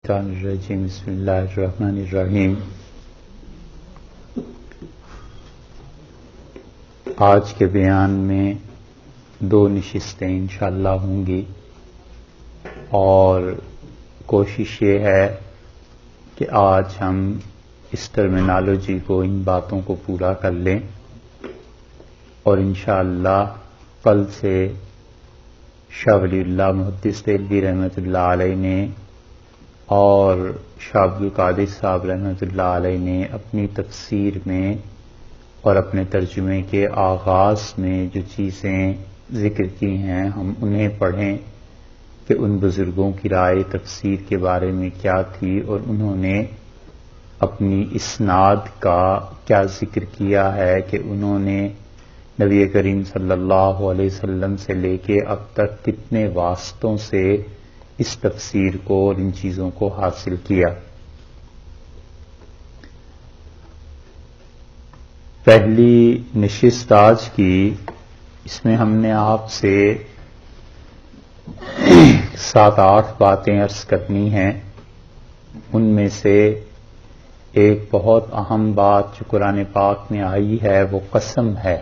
الرجیم بسم اللہ الرحمن الرحیم۔ آج کے بیان میں دو نشستیں انشاءاللہ ہوں گی اور کوشش یہ ہے کہ آج ہم اس ٹرمینالوجی کو، ان باتوں کو پورا کر لیں اور انشاءاللہ کل سے شاہ ولی اللہ محدث دہلوی رحمۃ اللہ علیہ نے اور شاہ عبد القادر صاحب رحمۃ اللہ علیہ نے اپنی تفسیر میں اور اپنے ترجمے کے آغاز میں جو چیزیں ذکر کی ہیں ہم انہیں پڑھیں کہ ان بزرگوں کی رائے تفسیر کے بارے میں کیا تھی اور انہوں نے اپنی اسناد کا کیا ذکر کیا ہے کہ انہوں نے نبی کریم صلی اللہ علیہ وسلم سے لے کے اب تک کتنے واسطوں سے اس تفسیر کو اور ان چیزوں کو حاصل کیا۔ پہلی نشست آج کی، اس میں ہم نے آپ سے 7-8 باتیں عرض کرنی ہیں۔ ان میں سے ایک بہت اہم بات جو قرآن پاک میں آئی ہے وہ قسم ہے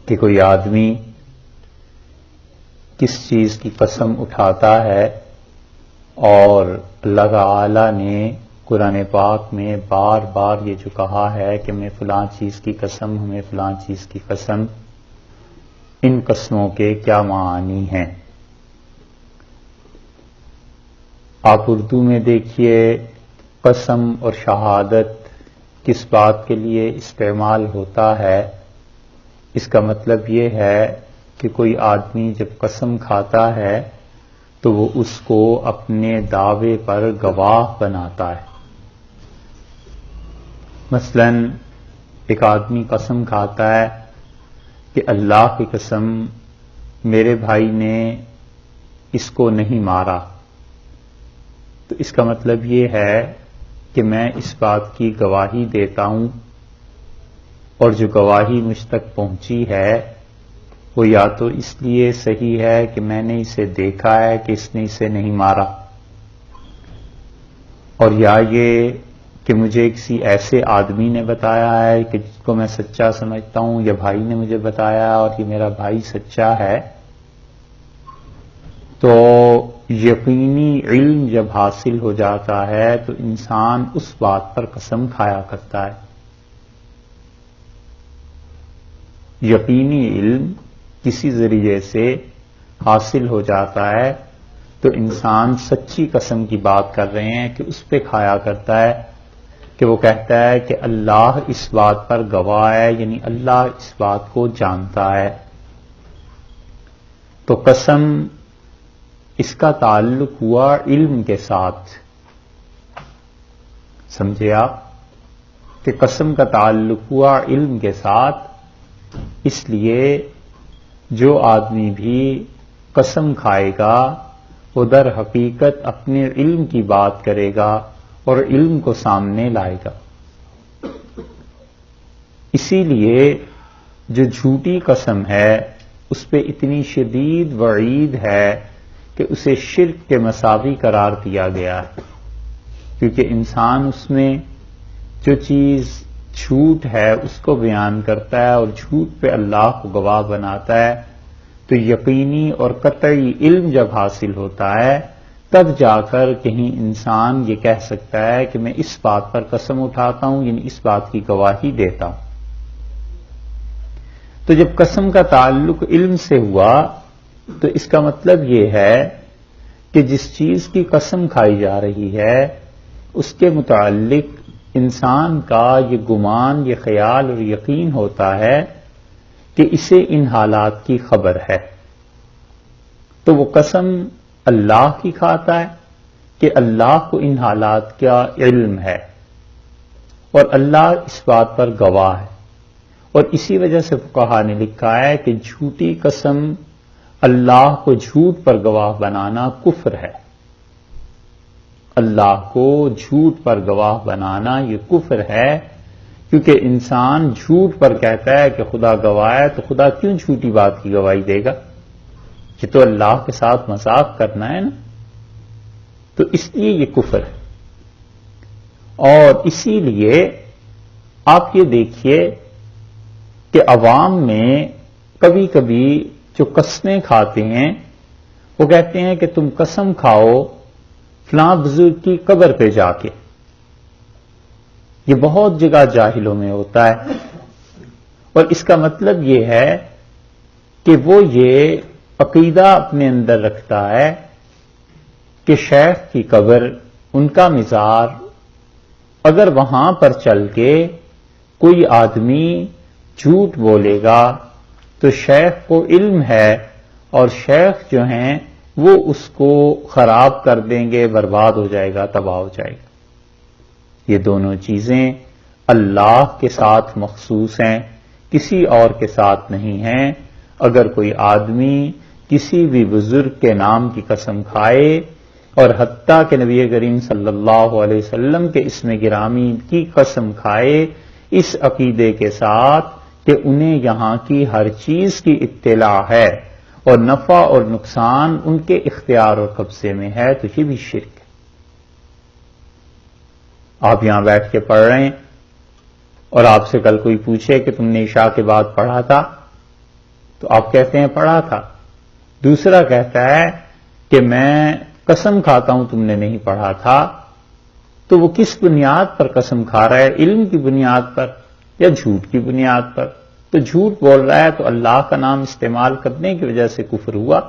کہ کوئی آدمی کس چیز کی قسم اٹھاتا ہے، اور اللہ تعالی نے قرآن پاک میں بار بار یہ جو کہا ہے کہ میں فلاں چیز کی قسم، ہمیں فلاں چیز کی قسم، ان قسموں کے کیا معانی ہیں۔ آپ اردو میں دیکھیے قسم اور شہادت کس بات کے لیے استعمال ہوتا ہے۔ اس کا مطلب یہ ہے کہ کوئی آدمی جب قسم کھاتا ہے تو وہ اس کو اپنے دعوے پر گواہ بناتا ہے۔ مثلا ایک آدمی قسم کھاتا ہے کہ اللہ کی قسم میرے بھائی نے اس کو نہیں مارا، تو اس کا مطلب یہ ہے کہ میں اس بات کی گواہی دیتا ہوں، اور جو گواہی مجھ تک پہنچی ہے وہ یا تو اس لیے صحیح ہے کہ میں نے اسے دیکھا ہے کہ اس نے اسے نہیں مارا، اور یا یہ کہ مجھے کسی ایسے آدمی نے بتایا ہے کہ جس کو میں سچا سمجھتا ہوں، یا بھائی نے مجھے بتایا اور یہ میرا بھائی سچا ہے۔ تو یقینی علم جب حاصل ہو جاتا ہے تو انسان اس بات پر قسم کھایا کرتا ہے۔ یقینی علم کسی ذریعے سے حاصل ہو جاتا ہے تو انسان سچی قسم کی بات کر رہے ہیں کہ اس پہ کھایا کرتا ہے، کہ وہ کہتا ہے کہ اللہ اس بات پر گواہ ہے، یعنی اللہ اس بات کو جانتا ہے۔ تو قسم اس کا تعلق ہوا علم کے ساتھ، سمجھے آپ کہ قسم کا تعلق ہوا علم کے ساتھ۔ اس لیے جو آدمی بھی قسم کھائے گا وہ در حقیقت اپنے علم کی بات کرے گا اور علم کو سامنے لائے گا۔ اسی لیے جو جھوٹی قسم ہے اس پہ اتنی شدید وعید ہے کہ اسے شرک کے مساوی قرار دیا گیا ہے، کیونکہ انسان اس میں جو چیز جھوٹ ہے اس کو بیان کرتا ہے اور جھوٹ پہ اللہ کو گواہ بناتا ہے، تو یقینی اور قطعی علم جب حاصل ہوتا ہے تب جا کر کہیں انسان یہ کہہ سکتا ہے کہ میں اس بات پر قسم اٹھاتا ہوں، یعنی اس بات کی گواہی دیتا ہوں۔ تو جب قسم کا تعلق علم سے ہوا تو اس کا مطلب یہ ہے کہ جس چیز کی قسم کھائی جا رہی ہے اس کے متعلق انسان کا یہ گمان، یہ خیال اور یقین ہوتا ہے کہ اسے ان حالات کی خبر ہے، تو وہ قسم اللہ کی کھاتا ہے کہ اللہ کو ان حالات کا علم ہے اور اللہ اس بات پر گواہ ہے۔ اور اسی وجہ سے فقہا نے لکھا ہے کہ جھوٹی قسم اللہ کو جھوٹ پر گواہ بنانا کفر ہے۔ اللہ کو جھوٹ پر گواہ بنانا یہ کفر ہے، کیونکہ انسان جھوٹ پر کہتا ہے کہ خدا گواہ ہے، تو خدا کیوں جھوٹی بات کی گواہی دے گا؟ یہ تو اللہ کے ساتھ مذاق کرنا ہے نا۔ تو اس لیے یہ کفر ہے. اور اسی لیے آپ یہ دیکھیے کہ عوام میں کبھی کبھی جو قسمیں کھاتے ہیں وہ کہتے ہیں کہ تم قسم کھاؤ فلاں بزرگ کی قبر پہ جا کے. یہ بہت جگہ جاہلوں میں ہوتا ہے، اور اس کا مطلب یہ ہے کہ وہ یہ عقیدہ اپنے اندر رکھتا ہے کہ شیخ کی قبر، ان کا مزار، اگر وہاں پر چل کے کوئی آدمی جھوٹ بولے گا تو شیخ کو علم ہے اور شیخ جو ہیں وہ اس کو خراب کر دیں گے، برباد ہو جائے گا، تباہ ہو جائے گا. یہ دونوں چیزیں اللہ کے ساتھ مخصوص ہیں، کسی اور کے ساتھ نہیں ہیں. اگر کوئی آدمی کسی بھی بزرگ کے نام کی قسم کھائے، اور حتیٰ کہ نبی کریم صلی اللہ علیہ وسلم کے اسم گرامی کی قسم کھائے اس عقیدے کے ساتھ کہ انہیں یہاں کی ہر چیز کی اطلاع ہے اور نفع اور نقصان ان کے اختیار اور قبضے میں ہے، تو یہ بھی شرک ہے. آپ یہاں بیٹھ کے پڑھ رہے ہیں اور آپ سے کل کوئی پوچھے کہ تم نے عشاء کے بعد پڑھا تھا، تو آپ کہتے ہیں پڑھا تھا. دوسرا کہتا ہے کہ میں قسم کھاتا ہوں تم نے نہیں پڑھا تھا. تو وہ کس بنیاد پر قسم کھا رہا ہے؟ علم کی بنیاد پر یا جھوٹ کی بنیاد پر؟ تو جھوٹ بول رہا ہے تو اللہ کا نام استعمال کرنے کی وجہ سے کفر ہوا.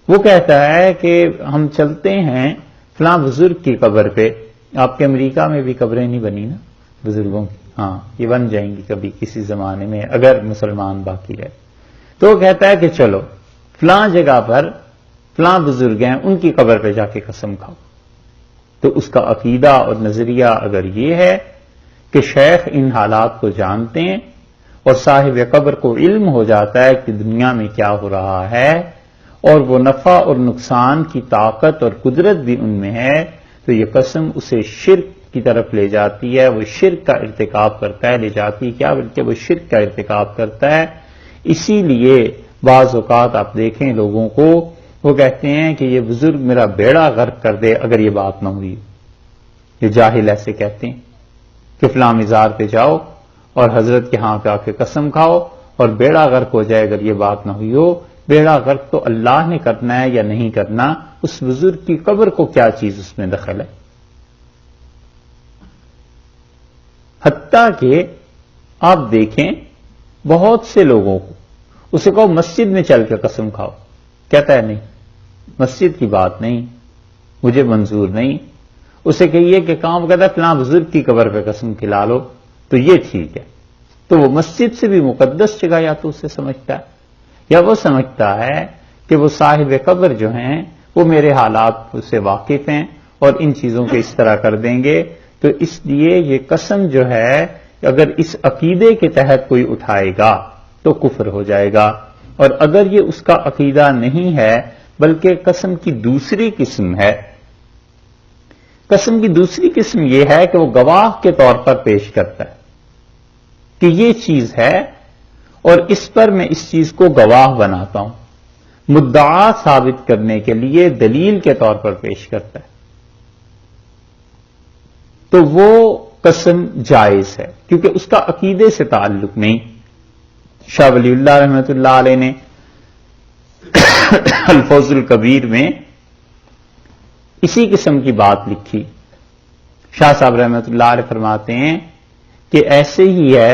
وہ کہتا ہے کہ ہم چلتے ہیں فلاں بزرگ کی قبر پہ. آپ کے امریکہ میں بھی قبریں نہیں بنی نا بزرگوں کی؟ ہاں، یہ بن جائیں گی کبھی کسی زمانے میں اگر مسلمان باقی رہے. تو وہ کہتا ہے کہ چلو فلاں جگہ پر فلاں بزرگ ہیں، ان کی قبر پہ جا کے قسم کھاؤ. تو اس کا عقیدہ اور نظریہ اگر یہ ہے کہ شیخ ان حالات کو جانتے ہیں اور صاحب قبر کو علم ہو جاتا ہے کہ دنیا میں کیا ہو رہا ہے اور وہ نفع اور نقصان کی طاقت اور قدرت بھی ان میں ہے، تو یہ قسم اسے شرک کی طرف لے جاتی ہے. وہ شرک کا ارتکاب کرتا ہے، لے جاتی کیا بلکہ وہ شرک کا ارتکاب کرتا ہے. اسی لیے بعض اوقات آپ دیکھیں لوگوں کو، وہ کہتے ہیں کہ یہ بزرگ میرا بیڑا غرق کر دے اگر یہ بات نہ ہوئی. یہ جاہل ایسے کہتے ہیں کہ فلاں مزار پہ جاؤ اور حضرت کے ہاں پہ آ کے قسم کھاؤ اور بیڑا غرق ہو جائے اگر یہ بات نہ ہوئی ہو. بیڑا غرق تو اللہ نے کرنا ہے یا نہیں کرنا، اس بزرگ کی قبر کو کیا چیز اس میں دخل ہے؟ حتیٰ کہ آپ دیکھیں بہت سے لوگوں کو اسے کہو مسجد میں چل کے قسم کھاؤ، کہتا ہے نہیں، مسجد کی بات نہیں، مجھے منظور نہیں. اسے کہیے کہ کام کہتا ہے فلاں بزرگ کی قبر پہ قسم کھلا لو تو یہ ٹھیک ہے. تو وہ مسجد سے بھی مقدس جگہ یا تو اسے سمجھتا ہے، یا وہ سمجھتا ہے کہ وہ صاحب قبر جو ہیں وہ میرے حالات سے واقف ہیں اور ان چیزوں کو اس طرح کر دیں گے. تو اس لیے یہ قسم جو ہے اگر اس عقیدے کے تحت کوئی اٹھائے گا تو کفر ہو جائے گا. اور اگر یہ اس کا عقیدہ نہیں ہے بلکہ قسم کی دوسری قسم ہے، قسم کی دوسری قسم یہ ہے کہ وہ گواہ کے طور پر پیش کرتا ہے کہ یہ چیز ہے اور اس پر میں اس چیز کو گواہ بناتا ہوں، مدعا ثابت کرنے کے لیے دلیل کے طور پر پیش کرتا ہے. تو وہ قسم جائز ہے کیونکہ اس کا عقیدے سے تعلق نہیں. شاہ ولی اللہ رحمۃ اللہ علیہ نے الفوز الکبیر میں اسی قسم کی بات لکھی. شاہ صاحب رحمۃ اللہ علیہ فرماتے ہیں کہ ایسے ہی ہے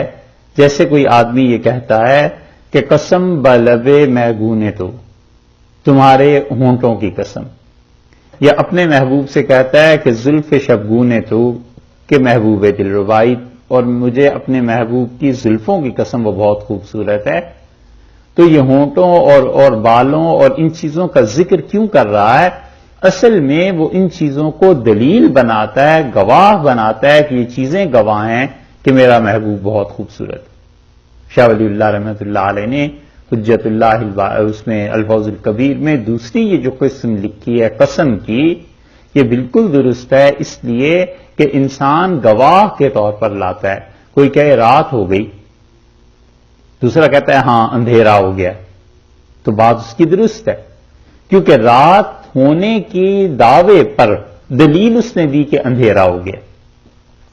جیسے کوئی آدمی یہ کہتا ہے کہ قسم بلب محگونے تو، تمہارے ہونٹوں کی قسم، یا اپنے محبوب سے کہتا ہے کہ زلف شبگونے تو، کہ محبوب دل ربائی، اور مجھے اپنے محبوب کی زلفوں کی قسم وہ بہت خوبصورت ہے. تو یہ ہونٹوں اور بالوں اور ان چیزوں کا ذکر کیوں کر رہا ہے؟ اصل میں وہ ان چیزوں کو دلیل بناتا ہے، گواہ بناتا ہے کہ یہ چیزیں گواہ ہیں کہ میرا محبوب بہت خوبصورت. شاہ ولی اللہ رحمۃ اللہ علیہ نے حجت اللہ اس میں الفوز الکبیر میں دوسری یہ جو قسم لکھی ہے قسم کی، یہ بالکل درست ہے، اس لیے کہ انسان گواہ کے طور پر لاتا ہے. کوئی کہے رات ہو گئی، دوسرا کہتا ہے ہاں اندھیرا ہو گیا، تو بات اس کی درست ہے کیونکہ رات ہونے کی دعوے پر دلیل اس نے دی کہ اندھیرا ہو گیا،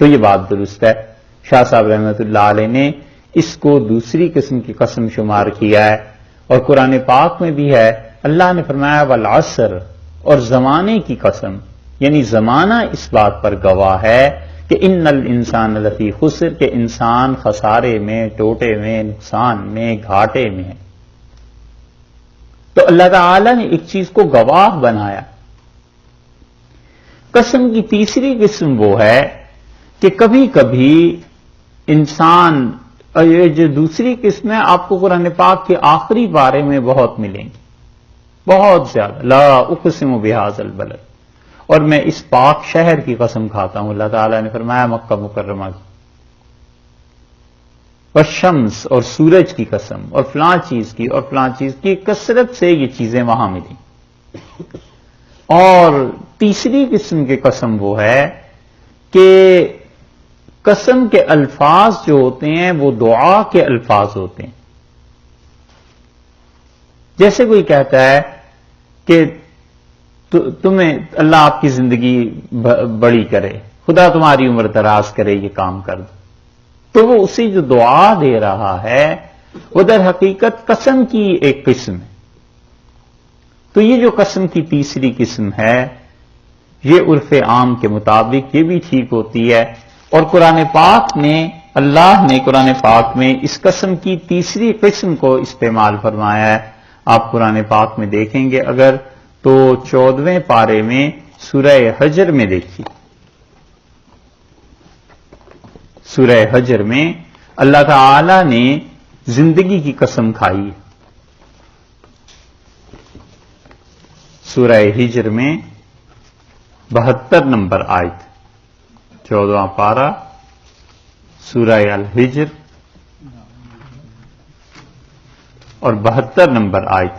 تو یہ بات درست ہے۔ شاہ صاحب رحمۃ اللہ علیہ نے اس کو دوسری قسم کی قسم شمار کیا ہے، اور قرآن پاک میں بھی ہے، اللہ نے فرمایا والعصر، اور زمانے کی قسم، یعنی زمانہ اس بات پر گواہ ہے کہ ان الانسان لفی خسر، کہ انسان خسارے میں، ٹوٹے میں، نقصان میں، گھاٹے میں ہے۔ تو اللہ تعالی نے ایک چیز کو گواہ بنایا۔ قسم کی تیسری قسم وہ ہے کہ کبھی کبھی انسان، یہ جو دوسری قسم ہے آپ کو قرآن پاک کے آخری بارے میں بہت ملیں گی، بہت زیادہ، لا اقسم بہذا البلد، اور میں اس پاک شہر کی قسم کھاتا ہوں، اللہ تعالیٰ نے فرمایا مکہ مکرمہ کی، والشمس، اور سورج کی قسم، اور فلاں چیز کی اور فلاں چیز کی، کثرت سے یہ چیزیں وہاں ملی۔ اور تیسری قسم کی قسم وہ ہے کہ قسم کے الفاظ جو ہوتے ہیں وہ دعا کے الفاظ ہوتے ہیں۔ جیسے کوئی کہتا ہے کہ تمہیں اللہ آپ کی زندگی بڑی کرے، خدا تمہاری عمر دراز کرے، یہ کام کر دو، تو وہ اسی جو دعا دے رہا ہے وہ در حقیقت قسم کی ایک قسم ہے۔ تو یہ جو قسم کی تیسری قسم ہے یہ عرف عام کے مطابق یہ بھی ٹھیک ہوتی ہے، اور قرآن پاک نے، اللہ نے قرآن پاک میں اس قسم کی تیسری قسم کو استعمال فرمایا ہے۔ آپ قرآن پاک میں دیکھیں گے اگر تو 14ویں پارے میں سورہ حجر میں دیکھیے، سورہ حجر میں اللہ تعالی نے زندگی کی قسم کھائی ہے۔ سورہ ہجر میں 72 نمبر آیت، 14واں پارہ سورہ الحجر اور 72 نمبر آیت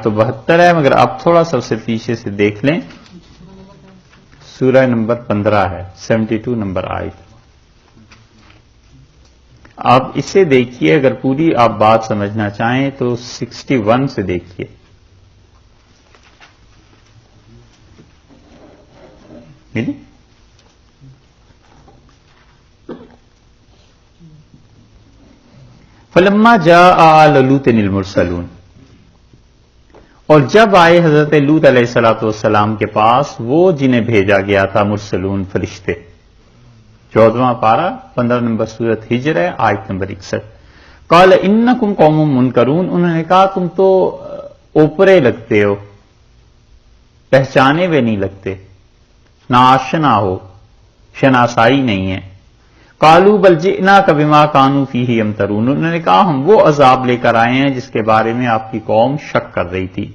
تو 72 ہے، مگر آپ تھوڑا سا اسے پیچھے سے دیکھ لیں، سورہ نمبر 15 ہے، 72 نمبر آیت۔ آپ اسے دیکھیے، اگر پوری آپ بات سمجھنا چاہیں تو 61 سے دیکھیے۔ فلما جاء آل لوط المرسلون، اور جب آئے حضرت لوط علیہ الصلوۃ والسلام کے پاس وہ جنہیں بھیجا گیا تھا، مرسلون فرشتے، 14واں پارہ 15 نمبر سورۃ ہجر ہے، آیت نمبر 61۔ قال انکم قوم منکرون، انہوں نے کہا تم تو اوپرے لگتے ہو، پہچانے ہوئے نہیں لگتے، ناشنا ہو، شناسائی نہیں ہے۔ قالوا بل جئناک بما كانوا فیہ یمترون، انہوں نے کہا ہم وہ عذاب لے کر آئے ہیں جس کے بارے میں آپ کی قوم شک کر رہی تھی۔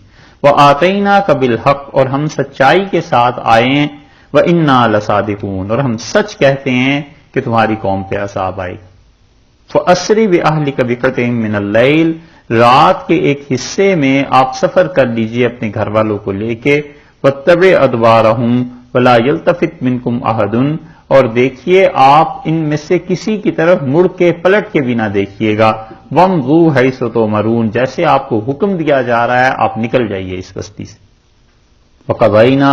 وآتیناک بالحق، اور ہم سچائی کے ساتھ آئے ہیں، وإنا لصادقون، اور ہم سچ کہتے ہیں کہ تمہاری قوم پہ عذاب آئے۔ فأسری بأہلک بقطع من اللیل، رات کے ایک حصے میں آپ سفر کر لیجئے اپنے گھر والوں کو لے کے، واتبع ادبارہم ولا یلتفت منکم احد، اور دیکھیے آپ ان میں سے کسی کی طرف مڑ کے پلٹ کے بھی نہ دیکھیے گا، وامضوا حیث تؤمرون، جیسے آپ کو حکم دیا جا رہا ہے آپ نکل جائیے اس بستی سے۔ وقضینا،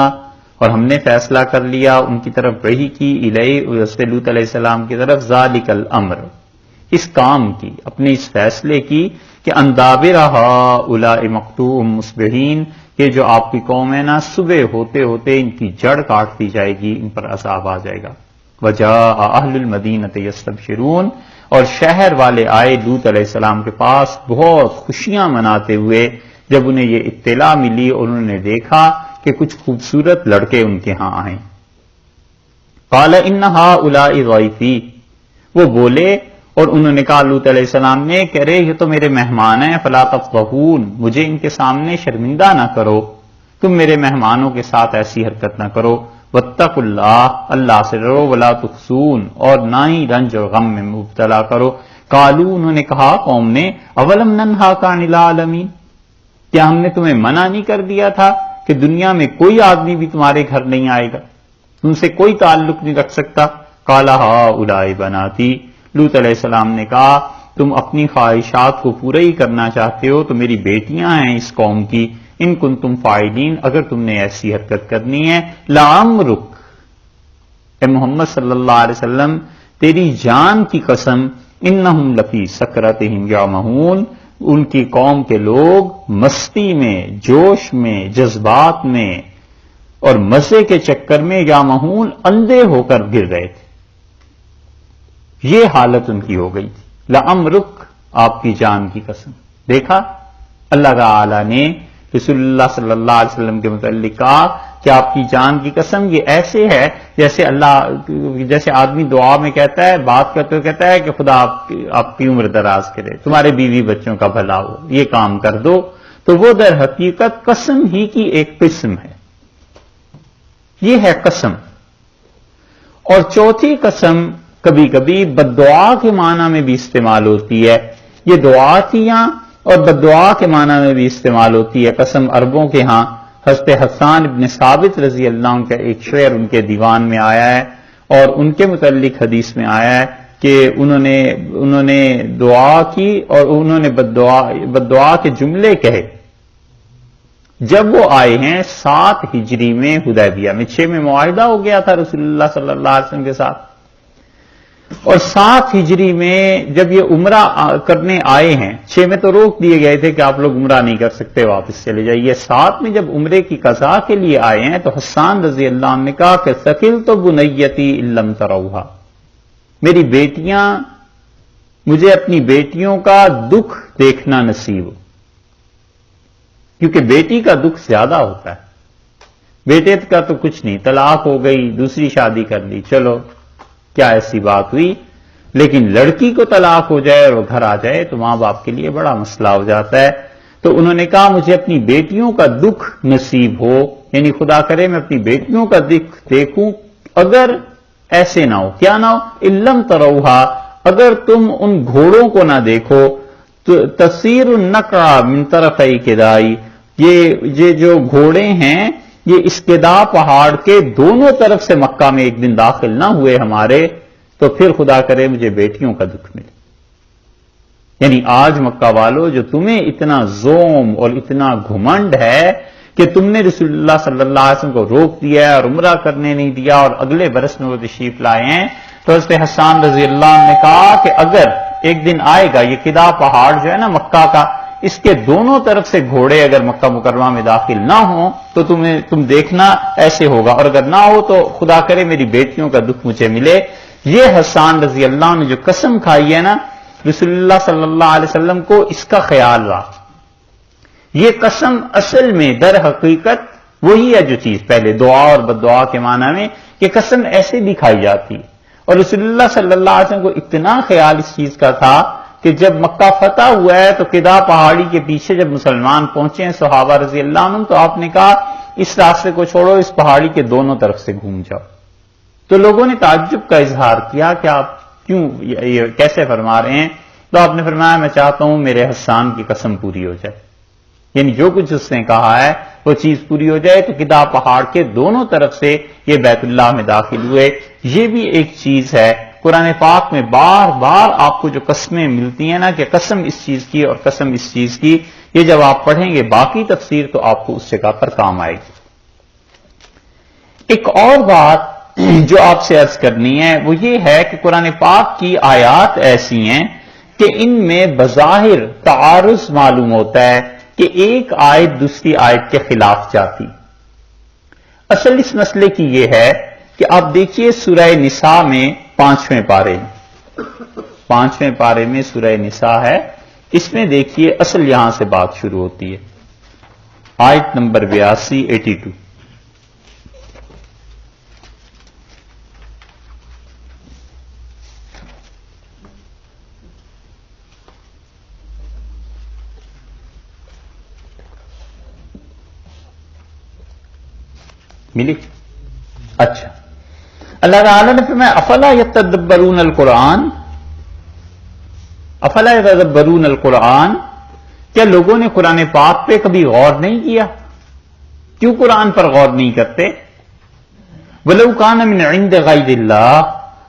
اور ہم نے فیصلہ کر لیا ان کی طرف وحی کی، الیہ، حضرت لوط علیہ السلام کی طرف، ذالک الامر، اس کام کی، اپنے اس فیصلے کی کہ ان دابر ہؤلاء مقطوع مصبحین، کہ جو آپ کی قوم ہے نا صبح ہوتے ہوتے ان کی جڑ کاٹ دی جائے گی، ان پر عذاب آ جائے گا۔ وجاء اہل المدینۃ یستبشرون، اور شہر والے آئے لوط علیہ السلام کے پاس بہت خوشیاں مناتے ہوئے جب انہیں یہ اطلاع ملی اور انہوں نے دیکھا کہ کچھ خوبصورت لڑکے ان کے ہاں آئے۔ قال ان ہؤلاء ضیفی، وہ بولے اور انہوں نے کہا لوط علیہ السلام نے کہ ارے یہ تو میرے مہمان ہیں، فلا تفضحون، مجھے ان کے سامنے شرمندہ نہ کرو، تم میرے مہمانوں کے ساتھ ایسی حرکت نہ کرو۔ واتقوا اللہ، اللہ سے ڈرو، ولا تخزون، اور نہ ہی رنج اور غم میں مبتلا کرو۔ قالوا، انہوں نے کہا قوم نے، اولم ننہاک عن العالمین، کیا ہم نے تمہیں منع نہیں کر دیا تھا کہ دنیا میں کوئی آدمی بھی تمہارے گھر نہیں آئے گا، تم سے کوئی تعلق نہیں رکھ سکتا۔ قال ہؤلاء بناتی، لوط علیہ السلام نے کہا تم اپنی خواہشات کو پورا ہی کرنا چاہتے ہو تو میری بیٹیاں ہیں اس قوم کی، ان کنتم فاعلین، اگر تم نے ایسی حرکت کرنی ہے، لعمرک، اے محمد صلی اللہ علیہ وسلم تیری جان کی قسم، انہم لفی سکرتہم یعمہون، ان کی قوم کے لوگ مستی میں، جوش میں، جذبات میں اور مزے کے چکر میں یعمہون اندھے ہو کر گر رہے تھے، یہ حالت ان کی ہو گئی تھی۔ لعمرک، آپ کی جان کی قسم۔ دیکھا اللہ تعالی نے رسول اللہ صلی اللہ علیہ وسلم کے متعلق کہا کہ آپ کی جان کی قسم، یہ ایسے ہے جیسے آدمی دعا میں کہتا ہے، بات کرتے ہوئے کہتا ہے کہ خدا آپ کی عمر دراز کرے، تمہارے بیوی بچوں کا بھلا ہو، یہ کام کر دو، تو وہ در حقیقت قسم ہی کی ایک قسم ہے، یہ ہے قسم۔ اور چوتھی قسم کبھی کبھی بد دعا کے معنی میں بھی استعمال ہوتی ہے، یہ دعا تھی یہاں اور بد دعا کے معنی میں بھی استعمال ہوتی ہے قسم۔ عربوں کے ہاں حضرت حسان ابن ثابت رضی اللہ عنہ کا ایک شعر ان کے دیوان میں آیا ہے، اور ان کے متعلق حدیث میں آیا ہے کہ انہوں نے دعا کی اور انہوں نے بد دعا کے جملے کہے جب وہ آئے ہیں 7 ہجری میں حدیبیہ میں۔ 6 میں معاہدہ ہو گیا تھا رسول اللہ صلی اللہ علیہ وسلم کے ساتھ، اور 7 ہجری میں جب یہ عمرہ کرنے آئے ہیں، 6 میں تو روک دیے گئے تھے کہ آپ لوگ عمرہ نہیں کر سکتے، واپس چلے جائیے۔ 7 میں جب عمرے کی قضا کے لیے آئے ہیں تو حسان رضی اللہ عنہ نے کہا کہ ثقلت بنیتی ان لم تروها، میری بیٹیاں، مجھے اپنی بیٹیوں کا دکھ دیکھنا نصیب ہو، کیونکہ بیٹی کا دکھ زیادہ ہوتا ہے، بیٹے کا تو کچھ نہیں، طلاق ہو گئی، دوسری شادی کر لی، چلو کیا ایسی بات ہوئی، لیکن لڑکی کو طلاق ہو جائے اور وہ گھر آ جائے تو ماں باپ کے لیے بڑا مسئلہ ہو جاتا ہے۔ تو انہوں نے کہا مجھے اپنی بیٹیوں کا دکھ نصیب ہو، یعنی خدا کرے میں اپنی بیٹیوں کا دکھ دیکھوں، اگر ایسے نہ ہو، کیا نہ ہو، ان لم تروها، اگر تم ان گھوڑوں کو نہ دیکھو، تو تصیر النقع من طرفی کدائی، یہ جو گھوڑے ہیں یہ اسکدا پہاڑ کے دونوں طرف سے مکہ میں ایک دن داخل نہ ہوئے ہمارے، تو پھر خدا کرے مجھے بیٹیوں کا دکھ ملے۔ یعنی آج مکہ والو جو تمہیں اتنا زوم اور اتنا گھمنڈ ہے کہ تم نے رسول اللہ صلی اللہ علیہ وسلم کو روک دیا ہے اور عمرہ کرنے نہیں دیا اور اگلے برس میں وہ تشریف لائے ہیں، تو حضرت حسان رضی اللہ عنہ نے کہا کہ اگر ایک دن آئے گا یہ قدا پہاڑ جو ہے نا مکہ کا، اس کے دونوں طرف سے گھوڑے اگر مکہ مکرمہ میں داخل نہ ہوں تو تم دیکھنا ایسے ہوگا، اور اگر نہ ہو تو خدا کرے میری بیٹیوں کا دکھ مجھے ملے۔ یہ حسان رضی اللہ عنہ نے جو قسم کھائی ہے نا، رسول اللہ صلی اللہ علیہ وسلم کو اس کا خیال رہا۔ یہ قسم اصل میں در حقیقت وہی ہے جو چیز پہلے دعا اور بد دعا کے معنی میں کہ قسم ایسے بھی کھائی جاتی، اور رسول اللہ صلی اللہ علیہ وسلم کو اتنا خیال اس چیز کا تھا کہ جب مکہ فتح ہوا ہے تو قدا پہاڑی کے پیچھے جب مسلمان پہنچے ہیں صحابہ رضی اللہ عنہ، تو آپ نے کہا اس راستے کو چھوڑو، اس پہاڑی کے دونوں طرف سے گھوم جاؤ۔ تو لوگوں نے تعجب کا اظہار کیا کہ آپ کیوں یہ کیسے فرما رہے ہیں؟ تو آپ نے فرمایا میں چاہتا ہوں میرے حسان کی قسم پوری ہو جائے، یعنی جو کچھ اس نے کہا ہے وہ چیز پوری ہو جائے۔ تو قدا پہاڑ کے دونوں طرف سے یہ بیت اللہ میں داخل ہوئے۔ یہ بھی ایک چیز ہے قرآن پاک میں بار بار آپ کو جو قسمیں ملتی ہیں نا کہ قسم اس چیز کی اور قسم اس چیز کی، یہ جب آپ پڑھیں گے باقی تفسیر تو آپ کو اس جگہ پر کام آئے گی۔ ایک اور بات جو آپ سے عرض کرنی ہے وہ یہ ہے کہ قرآن پاک کی آیات ایسی ہیں کہ ان میں بظاہر تعارض معلوم ہوتا ہے کہ ایک آیت دوسری آیت کے خلاف جاتی۔ اصل اس مسئلے کی یہ ہے کہ آپ دیکھیے سورہ نساء میں 5ویں پارے میں سورہ نساء ہے، اس میں دیکھیے اصل یہاں سے بات شروع ہوتی ہے، آیت نمبر 82 ملی؟ اچھا، اللہ تعالیٰ نے فرمایا افلا یتدبرون القرآن، کیا لوگوں نے قرآن پاک پہ کبھی غور نہیں کیا؟ کیوں قرآن پر غور نہیں کرتے؟ وَلَوْ كَانَ مِنْ عِنْدِ غَيْرِ اللَّهِ،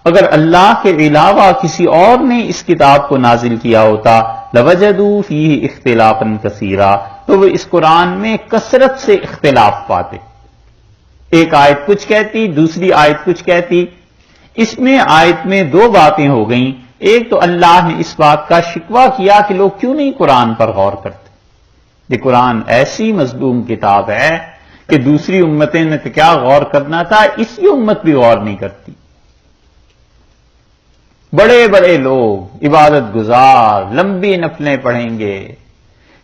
اگر اللہ کے علاوہ کسی اور نے اس کتاب کو نازل کیا ہوتا، لَوَجَدُوا فِيهِ اخْتِلَافًا كَثِيرًا، تو وہ اس قرآن میں کثرت سے اختلاف پاتے. ایک آیت کچھ کہتی، دوسری آیت کچھ کہتی. اس میں آیت میں دو باتیں ہو گئیں. ایک تو اللہ نے اس بات کا شکوہ کیا کہ لوگ کیوں نہیں قرآن پر غور کرتے. یہ قرآن ایسی مظلوم کتاب ہے کہ دوسری امتیں نے تو کیا غور کرنا تھا، اس کی امت بھی غور نہیں کرتی. بڑے بڑے لوگ عبادت گزار لمبی نفلیں پڑھیں گے،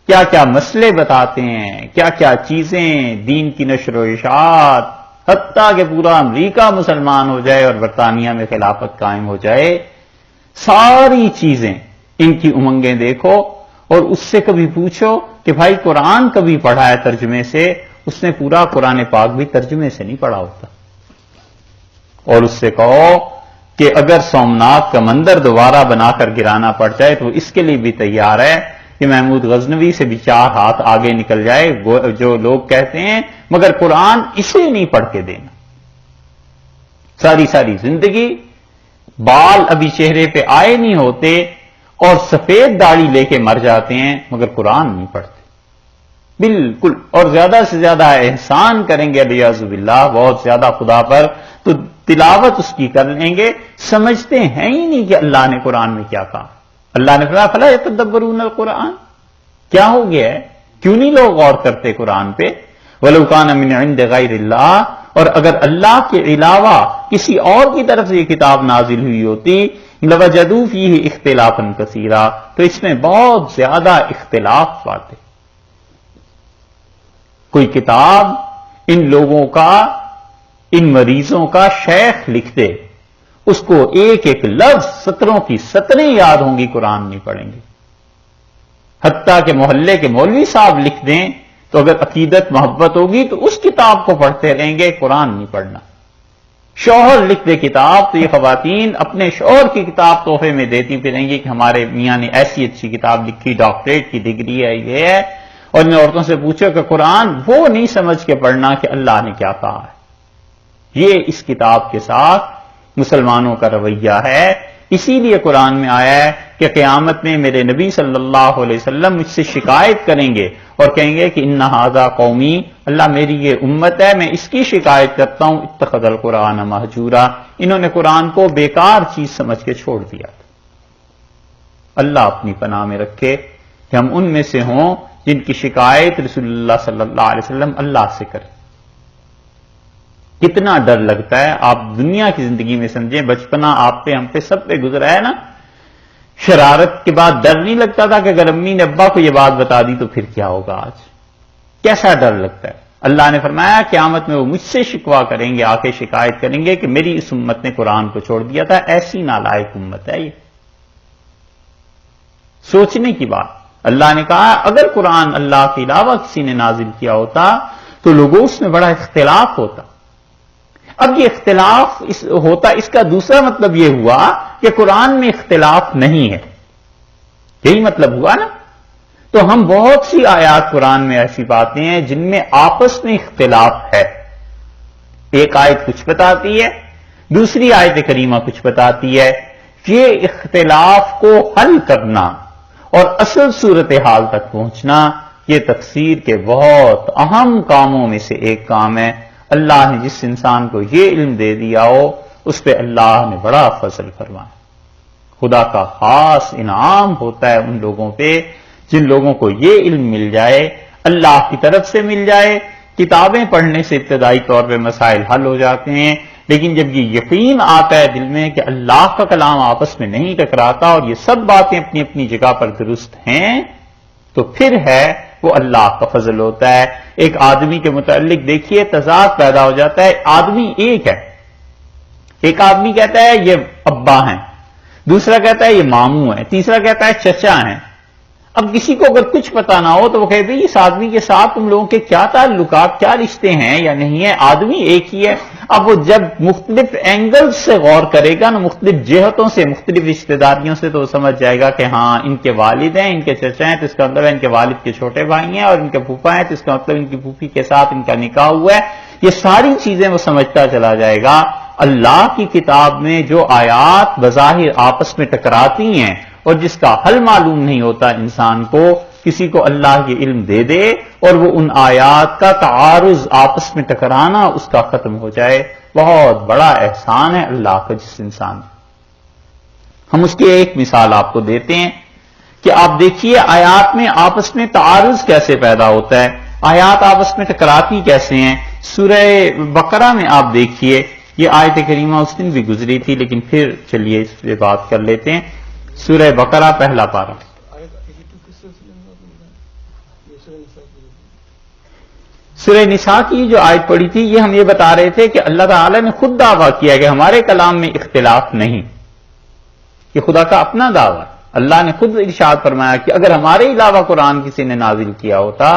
کیا کیا مسئلے بتاتے ہیں، کیا کیا چیزیں، دین کی نشر و اشاعت، حتیٰ کہ پورا امریکہ مسلمان ہو جائے اور برطانیہ میں خلافت قائم ہو جائے. ساری چیزیں ان کی امنگیں دیکھو اور اس سے کبھی پوچھو کہ بھائی قرآن کبھی پڑھا ہے ترجمے سے؟ اس نے پورا قرآن پاک بھی ترجمے سے نہیں پڑھا ہوتا. اور اس سے کہو کہ اگر سومناتھ کا مندر دوبارہ بنا کر گرانا پڑ جائے تو اس کے لیے بھی تیار ہے کہ محمود غزنوی سے بھی 4 ہاتھ آگے نکل جائے. جو لوگ کہتے ہیں مگر قرآن اسے نہیں پڑھ کے دینا. ساری زندگی بال ابھی چہرے پہ آئے نہیں ہوتے اور سفید داڑھی لے کے مر جاتے ہیں مگر قرآن نہیں پڑھتے بالکل. اور زیادہ سے زیادہ احسان کریں گے علیاذ باللہ بہت زیادہ خدا پر تو تلاوت اس کی کر لیں گے، سمجھتے ہیں ہی نہیں کہ اللہ نے قرآن میں کیا کہا. اللہ نے فرمایا فلا یتدبرون القرآن. کیا ہو گیا ہے؟ کیوں نہیں لوگ غور کرتے قرآن پہ؟ وَلَوْ كَانَ مِنْ عِنْدِ غَيْرِ اللَّهِ، اور اگر اللہ کے علاوہ کسی اور کی طرف سے یہ کتاب نازل ہوئی ہوتی لَوَجَدُوا فِيهِ اخْتِلَافًا كَثِيرًا، تو اس میں بہت زیادہ اختلاف پاتے. کوئی کتاب ان لوگوں کا، ان مریضوں کا شیخ لکھ دے، اس کو ایک ایک لفظ سطروں کی سطریں یاد ہوں گی، قرآن نہیں پڑھیں گے. حتیٰ کہ محلے کے مولوی صاحب لکھ دیں تو اگر عقیدت محبت ہوگی تو اس کتاب کو پڑھتے رہیں گے، قرآن نہیں پڑھنا. شوہر لکھ دے کتاب تو یہ خواتین اپنے شوہر کی کتاب تحفے میں دیتی پھریں گی کہ ہمارے میاں نے ایسی اچھی کتاب لکھی، ڈاکٹریٹ کی ڈگری ہے، یہ ہے. اور ان عورتوں سے پوچھو کہ قرآن وہ نہیں سمجھ کے پڑھنا کہ اللہ نے کیا کہا ہے. یہ اس کتاب کے ساتھ مسلمانوں کا رویہ ہے. اسی لیے قرآن میں آیا ہے کہ قیامت میں میرے نبی صلی اللہ علیہ وسلم مجھ سے شکایت کریں گے اور کہیں گے کہ ان ھذا قومی، اللہ میری یہ امت ہے، میں اس کی شکایت کرتا ہوں اتخذ القرآن مہجورا، انہوں نے قرآن کو بیکار چیز سمجھ کے چھوڑ دیا تھا. اللہ اپنی پناہ میں رکھے کہ ہم ان میں سے ہوں جن کی شکایت رسول اللہ صلی اللہ علیہ وسلم اللہ سے کریں. کتنا ڈر لگتا ہے، آپ دنیا کی زندگی میں سمجھیں، بچپنا آپ پہ ہم پہ سب پہ گزرا ہے نا. شرارت کے بعد ڈر نہیں لگتا تھا کہ اگر امی نے ابا کو یہ بات بتا دی تو پھر کیا ہوگا؟ آج کیسا ڈر لگتا ہے. اللہ نے فرمایا قیامت میں وہ مجھ سے شکوا کریں گے، آ کے شکایت کریں گے کہ میری اس امت نے قرآن کو چھوڑ دیا تھا. ایسی نالائق امت ہے یہ. سوچنے کی بات. اللہ نے کہا اگر قرآن اللہ کے علاوہ کسی نے نازل کیا ہوتا تو لوگوں اس میں بڑا اختلاف ہوتا. اب یہ اختلاف ہوتا، اس کا دوسرا مطلب یہ ہوا کہ قرآن میں اختلاف نہیں ہے. یہی مطلب ہوا نا. تو ہم بہت سی آیات قرآن میں ایسی پاتے ہیں جن میں آپس میں اختلاف ہے. ایک آیت کچھ بتاتی ہے، دوسری آیت کریمہ کچھ بتاتی ہے. یہ اختلاف کو حل کرنا اور اصل صورتحال تک پہنچنا یہ تفسیر کے بہت اہم کاموں میں سے ایک کام ہے. اللہ نے جس انسان کو یہ علم دے دیا ہو اس پہ اللہ نے بڑا فضل فرمایا. خدا کا خاص انعام ہوتا ہے ان لوگوں پہ جن لوگوں کو یہ علم مل جائے، اللہ کی طرف سے مل جائے. کتابیں پڑھنے سے ابتدائی طور پہ مسائل حل ہو جاتے ہیں، لیکن جب یہ یقین آتا ہے دل میں کہ اللہ کا کلام آپس میں نہیں ٹکراتا اور یہ سب باتیں اپنی اپنی جگہ پر درست ہیں، تو پھر ہے وہ اللہ کا فضل ہوتا ہے. ایک آدمی کے متعلق دیکھیے تضاد پیدا ہو جاتا ہے. آدمی ایک ہے، ایک آدمی کہتا ہے یہ ابا ہیں، دوسرا کہتا ہے یہ ماموں ہیں، تیسرا کہتا ہے چچا ہیں. اب کسی کو اگر کچھ پتا نہ ہو تو وہ کہتے ہیں اس آدمی کے ساتھ تم لوگوں کے کیا تعلقات، کیا رشتے ہیں یا نہیں ہیں. آدمی ایک ہی ہے. اب وہ جب مختلف اینگل سے غور کرے گا نا، مختلف جہتوں سے، مختلف رشتہ داریوں سے، تو وہ سمجھ جائے گا کہ ہاں ان کے والد ہیں، ان کے چچا ہیں، تو اس کا مطلب ہے ان کے والد کے چھوٹے بھائی ہیں، اور ان کے پھوپھا ہیں تو اس کا مطلب ان کی پھوپھی کے ساتھ ان کا نکاح ہوا ہے. یہ ساری چیزیں وہ سمجھتا چلا جائے گا. اللہ کی کتاب میں جو آیات بظاہر آپس میں ٹکراتی ہیں اور جس کا حل معلوم نہیں ہوتا انسان کو، کسی کو اللہ یہ علم دے دے اور وہ ان آیات کا تعارض آپس میں ٹکرانا اس کا ختم ہو جائے، بہت بڑا احسان ہے اللہ کا جس انسان۔ ہم اس کی ایک مثال آپ کو دیتے ہیں کہ آپ دیکھیے آیات میں آپس میں تعارض کیسے پیدا ہوتا ہے، آیات آپس میں ٹکراتی کیسے ہیں۔ سورہ بقرہ میں آپ دیکھیے، یہ آیت کریمہ اس دن بھی گزری تھی لیکن پھر چلیے اس پہ بات کر لیتے ہیں۔ سورہ بقرہ پہلا پارہ، سورہ نساء کی جو آیت پڑھی تھی، یہ ہم یہ بتا رہے تھے کہ اللہ تعالی نے خود دعویٰ کیا کہ ہمارے کلام میں اختلاف نہیں، یہ خدا کا اپنا دعویٰ۔ اللہ نے خود ارشاد فرمایا کہ اگر ہمارے علاوہ قرآن کسی نے نازل کیا ہوتا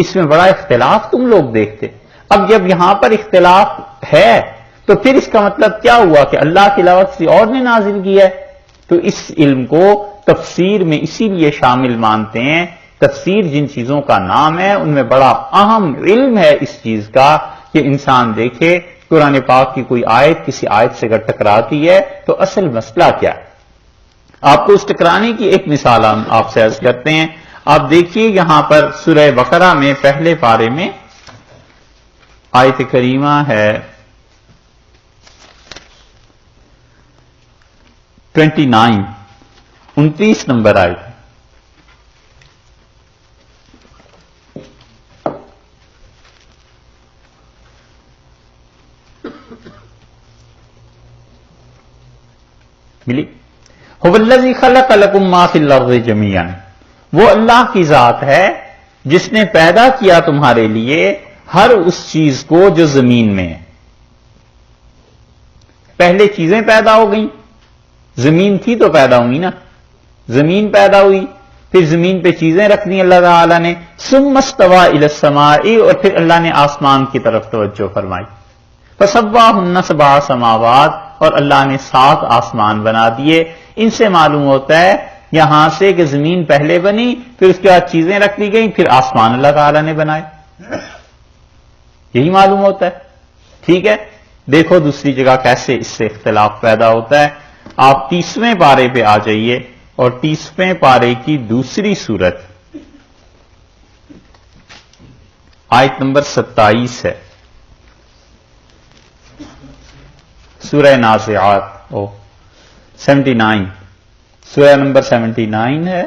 اس میں بڑا اختلاف تم لوگ دیکھتے۔ اب جب یہاں پر اختلاف ہے تو پھر اس کا مطلب کیا ہوا کہ اللہ کے علاوہ کسی اور نے نازل کیا ہے؟ تو اس علم کو تفسیر میں اسی لیے شامل مانتے ہیں۔ تفسیر جن چیزوں کا نام ہے ان میں بڑا اہم علم ہے اس چیز کا کہ انسان دیکھے قرآن پاک کی کوئی آیت کسی آیت سے اگر ٹکراتی ہے تو اصل مسئلہ کیا ہے۔ آپ کو اس ٹکرانے کی ایک مثال ہم آپ سے عرض کرتے ہیں۔ آپ دیکھیے یہاں پر سورہ بقرہ میں پہلے پارے میں آیت کریمہ ہے 29 نمبر آیت۔ ملی؟ هو الذی خلق لکم ما فی الارض جمیعا، وہ اللہ کی ذات ہے جس نے پیدا کیا تمہارے لیے ہر اس چیز کو جو زمین میں ہے۔ پہلے چیزیں پیدا ہو گئیں، زمین تھی تو پیدا ہوئی نا، زمین پیدا ہوئی، پھر زمین پہ چیزیں رکھ دی اللہ تعالی نے، ثم استوى الی السماء، اور پھر اللہ نے آسمان کی طرف توجہ فرمائی، فسواہن سبع سماوات، اور اللہ نے 7 آسمان بنا دیے۔ ان سے معلوم ہوتا ہے یہاں سے کہ زمین پہلے بنی، پھر اس کے بعد چیزیں رکھ دی گئیں، پھر آسمان اللہ تعالی نے بنائے، یہی معلوم ہوتا ہے۔ ٹھیک ہے، دیکھو دوسری جگہ کیسے اس سے اختلاف پیدا ہوتا ہے۔ آپ 30ویں پارے پہ آ جائیے اور 30ویں پارے کی دوسری صورت آیت نمبر 27 ہے، سورہ نازعات 79، سورہ نمبر 79 ہے،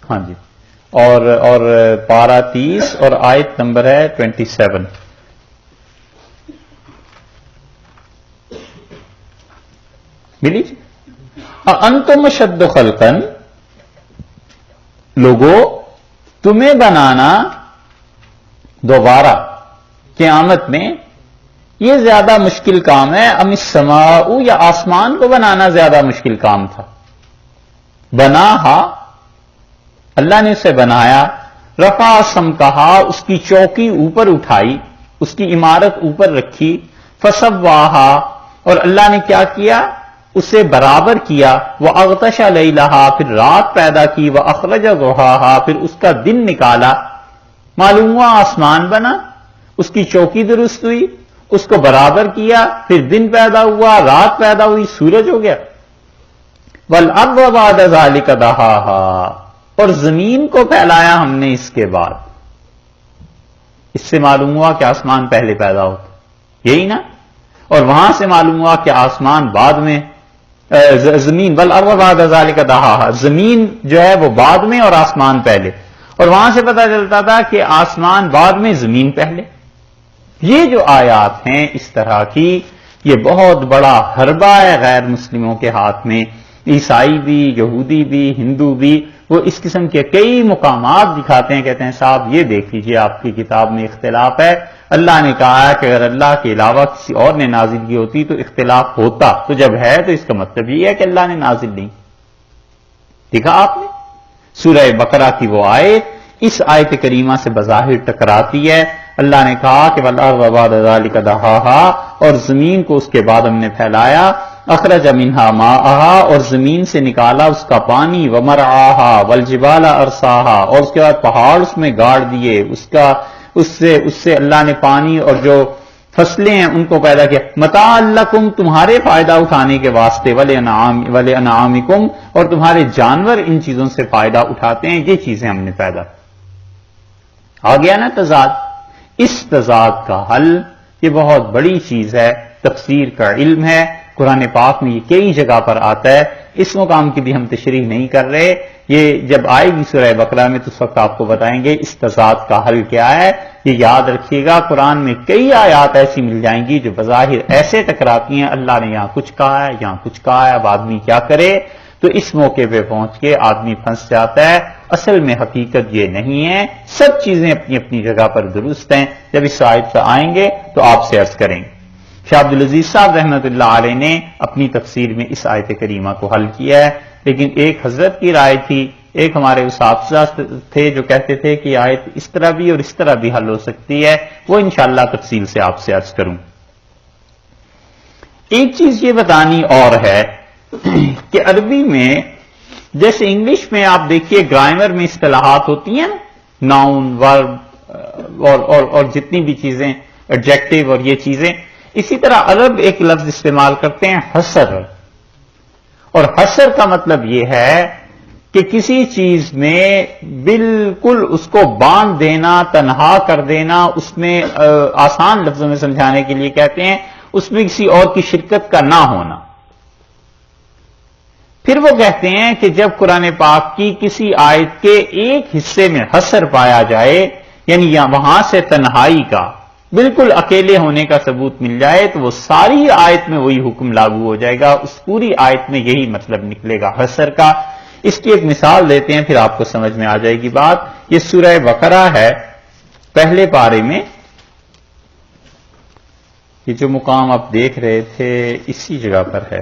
ہاں جی، اور پارہ 30 اور آیت نمبر ہے 27۔ ملی؟ انتم اشد خلقا، لوگو تمہیں بنانا دوبارہ قیامت میں یہ زیادہ مشکل کام ہے، ام السماء، یا آسمان کو بنانا زیادہ مشکل کام تھا۔ بناہا، اللہ نے اسے بنایا، رفع سمکہا، اس کی چوکی اوپر اٹھائی، اس کی عمارت اوپر رکھی، فسواہا، اور اللہ نے کیا کیا؟ اسے برابر کیا، وَأَغْطَشَ لَيْلَهَا، پھر رات پیدا کی، وَأَخْرَجَ ضُحَاهَا، پھر اس کا دن نکالا۔ معلوم ہوا آسمان بنا، اس کی چوکی درست ہوئی، اس کو برابر کیا، پھر دن پیدا ہوا، رات پیدا ہوئی، سورج ہو گیا۔ وَالْأَرْضَ بَعْدَ ذَلِكَ دَحَاهَا، اور زمین کو پھیلایا ہم نے اس کے بعد۔ اس سے معلوم ہوا کہ آسمان پہلے پیدا ہوتا، یہی نا؟ اور وہاں سے معلوم ہوا کہ آسمان بعد میں، زمین، وَالْأَرْضَ بَعْدَ ذَلِكَ دَحَاهَا، زمین جو ہے وہ بعد میں اور آسمان پہلے، اور وہاں سے پتہ چلتا تھا کہ آسمان بعد میں زمین پہلے۔ یہ جو آیات ہیں اس طرح کی، یہ بہت بڑا حربہ ہے غیر مسلموں کے ہاتھ میں، عیسائی بھی، یہودی بھی، ہندو بھی، وہ اس قسم کے کئی مقامات دکھاتے ہیں، کہتے ہیں صاحب یہ دیکھ لیجئے آپ کی کتاب میں اختلاف ہے، اللہ نے کہا ہے کہ اگر اللہ کے علاوہ کسی اور نے نازل کی ہوتی تو اختلاف ہوتا، تو جب ہے تو اس کا مطلب یہ ہے کہ اللہ نے نازل نہیں۔ دیکھا آپ نے سورہ بقرہ کی وہ آیت اس آیت کریمہ سے بظاہر ٹکراتی ہے۔ اللہ نے کہا کہ وَالْأَرْضَ بَعْدَ ذَلِكَ دَحَاهَا، اور زمین کو اس کے بعد ہم نے پھیلایا، اخرج منہا ماءہا، اور زمین سے نکالا اس کا پانی، ومرعاہا والجبال ارساہا، اور اس کے بعد پہاڑ اس میں گاڑ دیے، اس سے اللہ نے پانی اور جو فصلیں ہیں ان کو پیدا کیا، متاع لکم تمہارے فائدہ اٹھانے کے واسطے، ولانعامکم اور تمہارے جانور ان چیزوں سے فائدہ اٹھاتے ہیں، یہ چیزیں ہم نے پیدا کی۔ آ گیا نا تضاد، اس تضاد کا حل یہ بہت بڑی چیز ہے، تفسیر کا علم ہے، قرآن پاک میں یہ کئی جگہ پر آتا ہے، اس مقام کی بھی ہم تشریح نہیں کر رہے، یہ جب آئے گی سورہ بقرہ میں تو اس وقت آپ کو بتائیں گے اس تضاد کا حل کیا ہے۔ یہ یاد رکھیے گا، قرآن میں کئی آیات ایسی مل جائیں گی جو بظاہر ایسے ٹکراتی ہیں، اللہ نے یہاں کچھ کہا ہے یہاں کچھ کہا ہے، اب آدمی کیا کرے؟ تو اس موقع پہ پہنچ کے آدمی پھنس جاتا ہے۔ اصل میں حقیقت یہ نہیں ہے، سب چیزیں اپنی اپنی جگہ پر درست ہیں۔ جب اس آیت پہ آئیں گے تو آپ سے عرض کریں گے۔ شاہ عبدالعزیز صاحب رحمۃ اللہ علیہ نے اپنی تفسیر میں اس آیت کریمہ کو حل کیا ہے، لیکن ایک حضرت کی رائے تھی، ایک ہمارے اساتذہ تھے جو کہتے تھے کہ آیت اس طرح بھی اور اس طرح بھی حل ہو سکتی ہے، وہ انشاءاللہ تفصیل سے آپ سے عرض کروں۔ ایک چیز یہ بتانی اور ہے کہ عربی میں جیسے انگلش میں آپ دیکھیے گرامر میں اصطلاحات ہوتی ہیں، ناؤن، ورب اور جتنی بھی چیزیں، ایڈجیکٹو اور یہ چیزیں، اسی طرح عرب ایک لفظ استعمال کرتے ہیں حصر، اور حصر کا مطلب یہ ہے کہ کسی چیز میں بالکل اس کو باندھ دینا، تنہا کر دینا، اس میں آسان لفظوں میں سمجھانے کے لیے کہتے ہیں اس میں کسی اور کی شرکت کا نہ ہونا۔ پھر وہ کہتے ہیں کہ جب قرآن پاک کی کسی آیت کے ایک حصے میں حصر پایا جائے، یعنی وہاں سے تنہائی کا، بالکل اکیلے ہونے کا ثبوت مل جائے، تو وہ ساری آیت میں وہی حکم لاگو ہو جائے گا، اس پوری آیت میں یہی مطلب نکلے گا حصر کا۔ اس کی ایک مثال دیتے ہیں پھر آپ کو سمجھ میں آ جائے گی بات۔ یہ سورہ بقرہ ہے، پہلے پارے میں یہ جو مقام آپ دیکھ رہے تھے اسی جگہ پر ہے۔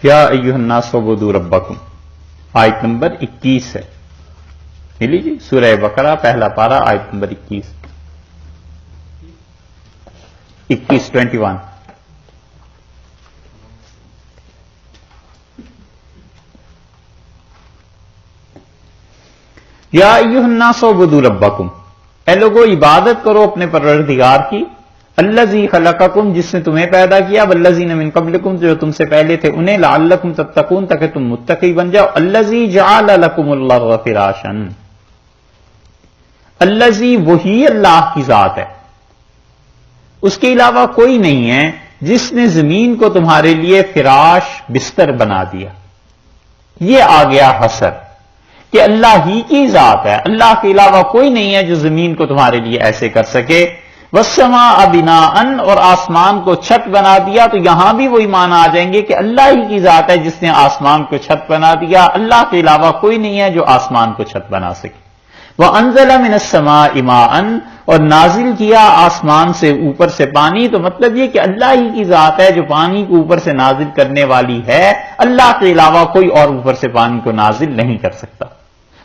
یا ایھا الناس اعبدوا ربکم، آیت نمبر 21 ہے، ملی جی، سورہ بقرہ پہلا پارہ آیت نمبر 21 21 یا ایھا الناس اعبدوا ربکم، اے لوگو عبادت کرو اپنے پروردگار کی، الذی خلقکم، جس نے تمہیں پیدا کیا، والذین من قبلکم، جو تم سے پہلے تھے انہیں، لعلکم تتقون، تاکہ تم متقی بن جاؤ، الذی جعل لکم الارض فراشا، الذی وہی اللہ کی ذات ہے، اس کے علاوہ کوئی نہیں ہے، جس نے زمین کو تمہارے لیے فراش بستر بنا دیا۔ یہ آ گیا حصر کہ اللہ ہی کی ذات ہے، اللہ کے علاوہ کوئی نہیں ہے جو زمین کو تمہارے لیے ایسے کر سکے۔ والسماء بناء، اور آسمان کو چھت بنا دیا، تو یہاں بھی وہی معنی آ جائیں گے کہ اللہ ہی کی ذات ہے جس نے آسمان کو چھت بنا دیا، اللہ کے علاوہ کوئی نہیں ہے جو آسمان کو چھت بنا سکے۔ وَأَنزَلَ مِنَ السَّمَاءِ مَاءً، اور نازل کیا آسمان سے اوپر سے پانی، تو مطلب یہ کہ اللہ ہی کی ذات ہے جو پانی کو اوپر سے نازل کرنے والی ہے، اللہ کے علاوہ کوئی اور اوپر سے پانی کو نازل نہیں کر سکتا۔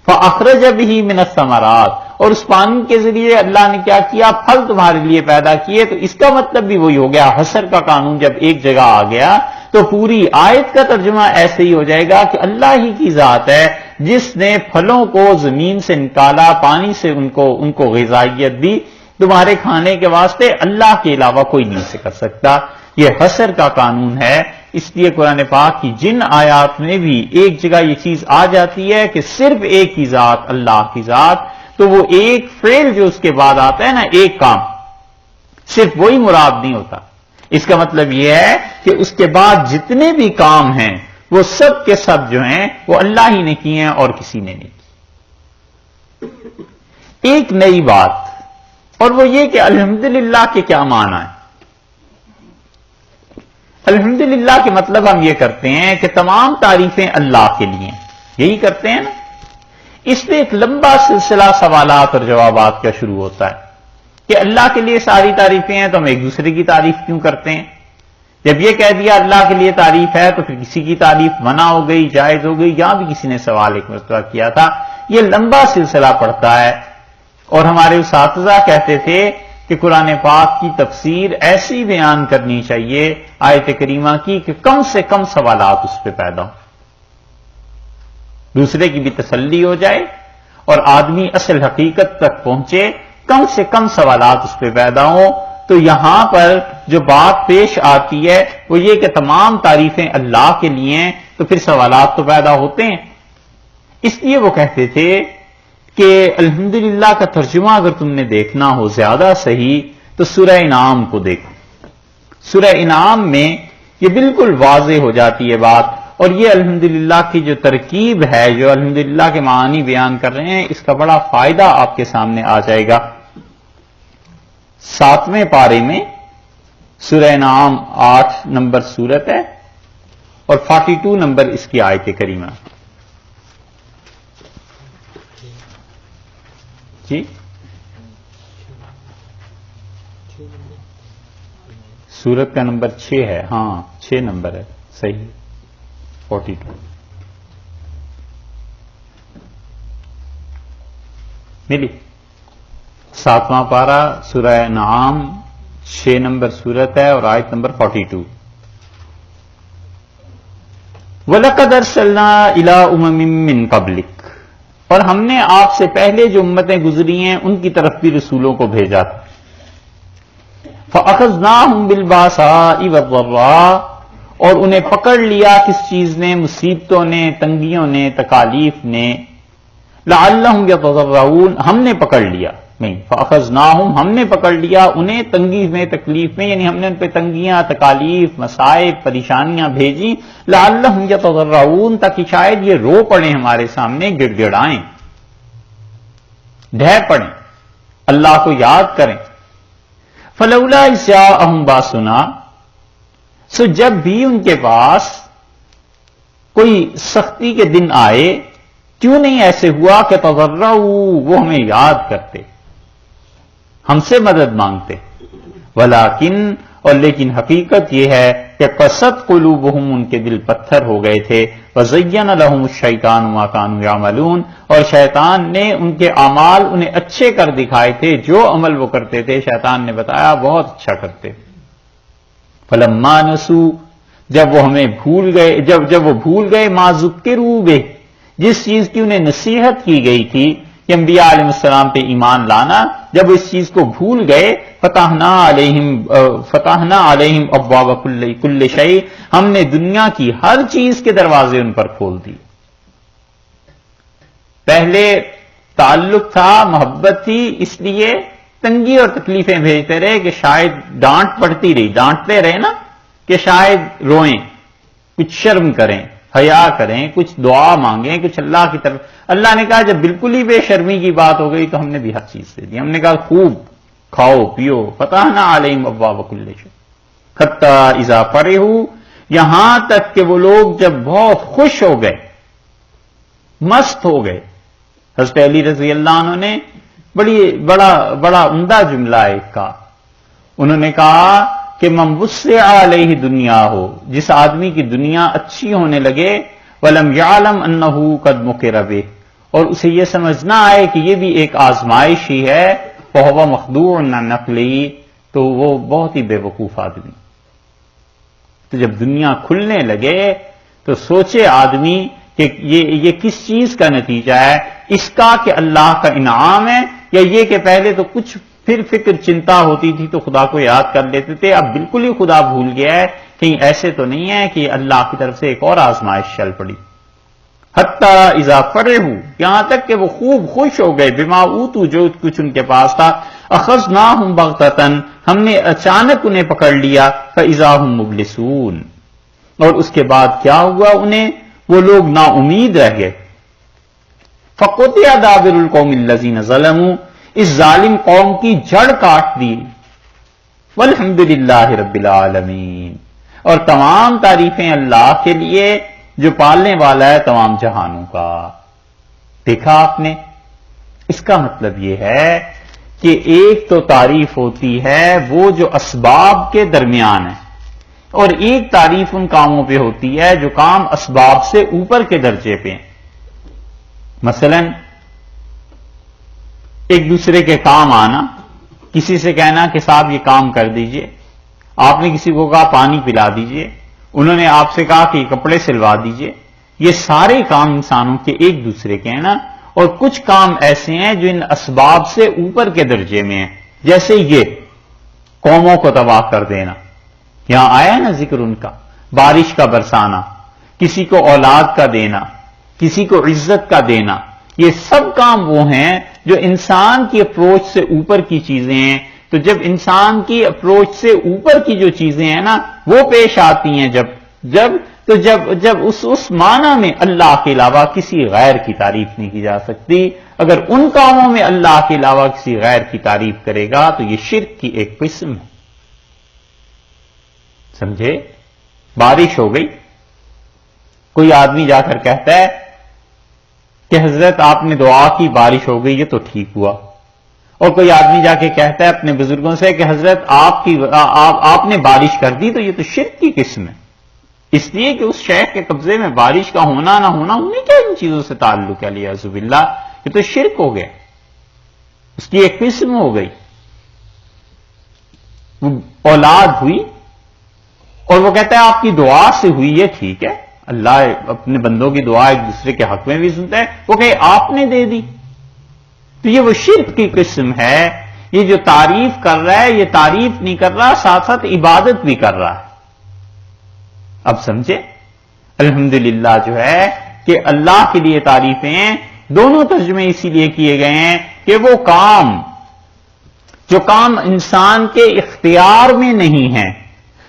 فَأَخْرَجَ بِهِ مِنَ الثَّمَرَاتِ، اور اس پانی کے ذریعے اللہ نے کیا کیا، پھل تمہارے لیے پیدا کیے۔ تو اس کا مطلب بھی وہی ہو گیا، حصر کا قانون جب ایک جگہ آ گیا تو پوری آیت کا ترجمہ ایسے ہی ہو جائے گا کہ اللہ ہی کی ذات ہے جس نے پھلوں کو زمین سے نکالا، پانی سے ان کو غذائیت دی تمہارے کھانے کے واسطے، اللہ کے علاوہ کوئی نہیں سے کر سکتا۔ یہ حصر کا قانون ہے، اس لیے قرآن پاک کی جن آیات میں بھی ایک جگہ یہ چیز آ جاتی ہے کہ صرف ایک ہی ذات، اللہ کی ذات، تو وہ ایک فعل جو اس کے بعد آتا ہے نا، ایک کام، صرف وہی مراد نہیں ہوتا۔ اس کا مطلب یہ ہے کہ اس کے بعد جتنے بھی کام ہیں وہ سب کے سب جو ہیں وہ اللہ ہی نے کیے ہیں اور کسی نے نہیں کی۔ ایک نئی بات، اور وہ یہ کہ الحمدللہ کے کیا معنی ہے؟ الحمدللہ کے مطلب ہم یہ کرتے ہیں کہ تمام تعریفیں اللہ کے لیے، یہی کرتے ہیں نا۔ اس میں ایک لمبا سلسلہ سوالات اور جوابات کا شروع ہوتا ہے کہ اللہ کے لیے ساری تعریفیں ہیں تو ہم ایک دوسرے کی تعریف کیوں کرتے ہیں؟ جب یہ کہہ دیا اللہ کے لیے تعریف ہے تو پھر کسی کی تعریف منع ہو گئی، جائز ہو گئی، یہاں بھی کسی نے سوال ایک مرتبہ کیا تھا۔ یہ لمبا سلسلہ پڑتا ہے، اور ہمارے اساتذہ کہتے تھے کہ قرآن پاک کی تفسیر ایسی بیان کرنی چاہیے آیت کریمہ کی کہ کم سے کم سوالات اس پہ پیدا ہوں۔ دوسرے کی بھی تسلی ہو جائے اور آدمی اصل حقیقت تک پہنچے، کم سے کم سوالات اس پہ پیدا ہوں. تو یہاں پر جو بات پیش آتی ہے وہ یہ کہ تمام تعریفیں اللہ کے لیے ہیں، تو پھر سوالات تو پیدا ہوتے ہیں. اس لیے وہ کہتے تھے کہ الحمدللہ کا ترجمہ اگر تم نے دیکھنا ہو زیادہ صحیح تو سورہ انعام کو دیکھو. سورہ انعام میں یہ بالکل واضح ہو جاتی ہے بات، اور یہ الحمدللہ کی جو ترکیب ہے، جو الحمدللہ کے معنی بیان کر رہے ہیں، اس کا بڑا فائدہ آپ کے سامنے آ جائے گا. 7ویں پارے میں سورہ انعام 8 نمبر سورت ہے اور 42 نمبر اس کی آیت کریمہ. جی سورت کا نمبر 6 ہے، ہاں 6 نمبر ہے، صحیح 42 ملی. 7واں پارہ سورہ انعام 6 نمبر سورت ہے اور آیت نمبر 42. وَلَقَدْ أَرْسَلْنَا إِلَىٰ أُمَمٍ مِّن قَبْلِكَ، اور ہم نے آپ سے پہلے جو امتیں گزری ہیں ان کی طرف بھی رسولوں کو بھیجا تھا. فَأَخَذْنَاهُمْ بِالْبَأْسَاءِ وَالضَّرَّاءِ، اور انہیں پکڑ لیا کس چیز نے؟ مصیبتوں نے، تنگیوں نے، تکالیف نے. لَعَلَّهُمْ يَتَضَرَّعُونَ، ہم نے پکڑ لیا، نہیں فَأَخَذْنَاهُمْ، ہم نے پکڑ لیا انہیں تنگی میں، تکلیف میں، یعنی ہم نے ان پہ تنگیاں، تکالیف، مصائب، پریشانیاں بھیجی. لَعَلَّهُمْ يَتَضَرَّعُونَ، تاکہ شاید یہ رو پڑیں ہمارے سامنے، گڑ گڑائیں، ڈھہ پڑیں، اللہ کو یاد کریں. فَلَوْلَا إِذْ جَاءَهُمْ بَأْسُنَا، سو جب بھی ان کے پاس کوئی سختی کے دن آئے، کیوں نہیں ایسے ہوا کہ تضرعوا، وہ ہمیں یاد کرتے، ہم سے مدد مانگتے. ولیکن، اور لیکن حقیقت یہ ہے کہ قست قلوبہم، ان کے دل پتھر ہو گئے تھے. وزین لہم الشیطان ما کانوا یعملون، اور شیطان نے ان کے اعمال انہیں اچھے کر دکھائے تھے، جو عمل وہ کرتے تھے شیطان نے بتایا بہت اچھا کرتے. فلما نسوا، جب وہ ہمیں بھول گئے، جب وہ بھول گئے، ما ذکروا بہ، جس چیز کی انہیں نصیحت کی گئی تھی کہ انبیاء علیہ السلام پہ ایمان لانا، جب اس چیز کو بھول گئے، فتحنا علیہم ابواب کل شیء، ہم نے دنیا کی ہر چیز کے دروازے ان پر کھول دی. پہلے تعلق تھا، محبت تھی، اس لیے تنگی اور تکلیفیں بھیجتے رہے کہ شاید ڈانٹ پڑتی رہی، ڈانٹتے رہے نا کہ شاید روئیں، کچھ شرم کریں، حیا کریں، کچھ دعا مانگیں، کچھ اللہ کی طرف. اللہ نے کہا جب بالکل ہی بے شرمی کی بات ہو گئی تو ہم نے بھی ہر چیز دے دی. ہم نے کہا خوب کھاؤ پیو. فتحنا علیہم ابواب کل شیء حتی اذا فرحوا، یہاں تک کہ وہ لوگ جب بہت خوش ہو گئے، مست ہو گئے. حضرت علی رضی اللہ عنہ نے بڑا عمدہ جملہ ایک کہا. انہوں نے کہا کہ من وسع علیہ دنیا ہو، جس آدمی کی دنیا اچھی ہونے لگے، ولم یعلم انہ قد مکر بہ، اور اسے یہ سمجھنا آئے کہ یہ بھی ایک آزمائش ہی ہے، فہو مخدوع عن عقلہ، تو وہ بہت ہی بے وقوف آدمی. تو جب دنیا کھلنے لگے تو سوچے آدمی کہ یہ کس چیز کا نتیجہ ہے، اس کا کہ اللہ کا انعام ہے، یا یہ کہ پہلے تو کچھ پھر فکر چنتا ہوتی تھی تو خدا کو یاد کر لیتے تھے، اب بالکل ہی خدا بھول گیا ہے. کہیں ایسے تو نہیں ہے کہ اللہ کی طرف سے ایک اور آزمائش چل پڑی. حتی اذا فرحوا، یہاں تک کہ وہ خوب خوش ہو گئے، بما اوتوا، جو کچھ ان کے پاس تھا. اخذناہم بغتۃ، ہم نے اچانک انہیں پکڑ لیا. فاذا هم مبلسون، اور اس کے بعد کیا ہوا انہیں؟ وہ لوگ نا امید رہ گئے. فقطع دابر القوم الذین ظلموا، اس ظالم قوم کی جڑ کاٹ دی. والحمدللہ رب العالمین، اور تمام تعریفیں اللہ کے لیے جو پالنے والا ہے تمام جہانوں کا. دیکھا آپ نے، اس کا مطلب یہ ہے کہ ایک تو تعریف ہوتی ہے وہ جو اسباب کے درمیان ہے، اور ایک تعریف ان کاموں پہ ہوتی ہے جو کام اسباب سے اوپر کے درجے پہ ہیں. مثلا ایک دوسرے کے کام آنا، کسی سے کہنا کہ صاحب یہ کام کر دیجئے، آپ نے کسی کو کہا پانی پلا دیجئے، انہوں نے آپ سے کہا کہ یہ کپڑے سلوا دیجئے، یہ سارے کام انسانوں کے ایک دوسرے کے ہیں نا، اور کچھ کام ایسے ہیں جو ان اسباب سے اوپر کے درجے میں ہیں، جیسے یہ قوموں کو تباہ کر دینا، یہاں آیا نا ذکر ان کا، بارش کا برسانا، کسی کو اولاد کا دینا، کسی کو عزت کا دینا، یہ سب کام وہ ہیں جو انسان کی اپروچ سے اوپر کی چیزیں ہیں. تو جب انسان کی اپروچ سے اوپر کی جو چیزیں ہیں نا وہ پیش آتی ہیں جب اس معنی میں اللہ کے علاوہ کسی غیر کی تعریف نہیں کی جا سکتی. اگر ان کاموں میں اللہ کے علاوہ کسی غیر کی تعریف کرے گا تو یہ شرک کی ایک قسم ہے. سمجھے؟ بارش ہو گئی، کوئی آدمی جا کر کہتا ہے کہ حضرت آپ نے دعا کی بارش ہو گئی، یہ تو ٹھیک ہوا. اور کوئی آدمی جا کے کہتا ہے اپنے بزرگوں سے کہ حضرت آپ نے بارش کر دی، تو یہ تو شرک کی قسم ہے. اس لیے کہ اس شیخ کے قبضے میں بارش کا ہونا نہ ہونا انہیں کیا ان چیزوں سے تعلق ہے، علیہ باللہ، یہ تو شرک ہو گیا، اس کی ایک قسم ہو گئی. اولاد ہوئی اور وہ کہتا ہے آپ کی دعا سے ہوئی، یہ ٹھیک ہے، اللہ اپنے بندوں کی دعا ایک دوسرے کے حق میں بھی سنتا ہے. وہ کہ آپ نے دے دی، تو یہ وہ شرک کی قسم ہے. یہ جو تعریف کر رہا ہے یہ تعریف نہیں کر رہا، ساتھ ساتھ عبادت بھی کر رہا ہے. اب سمجھے؟ الحمدللہ جو ہے کہ اللہ کے لیے تعریفیں دونوں ترجمے اسی لیے کیے گئے ہیں کہ وہ کام انسان کے اختیار میں نہیں ہیں،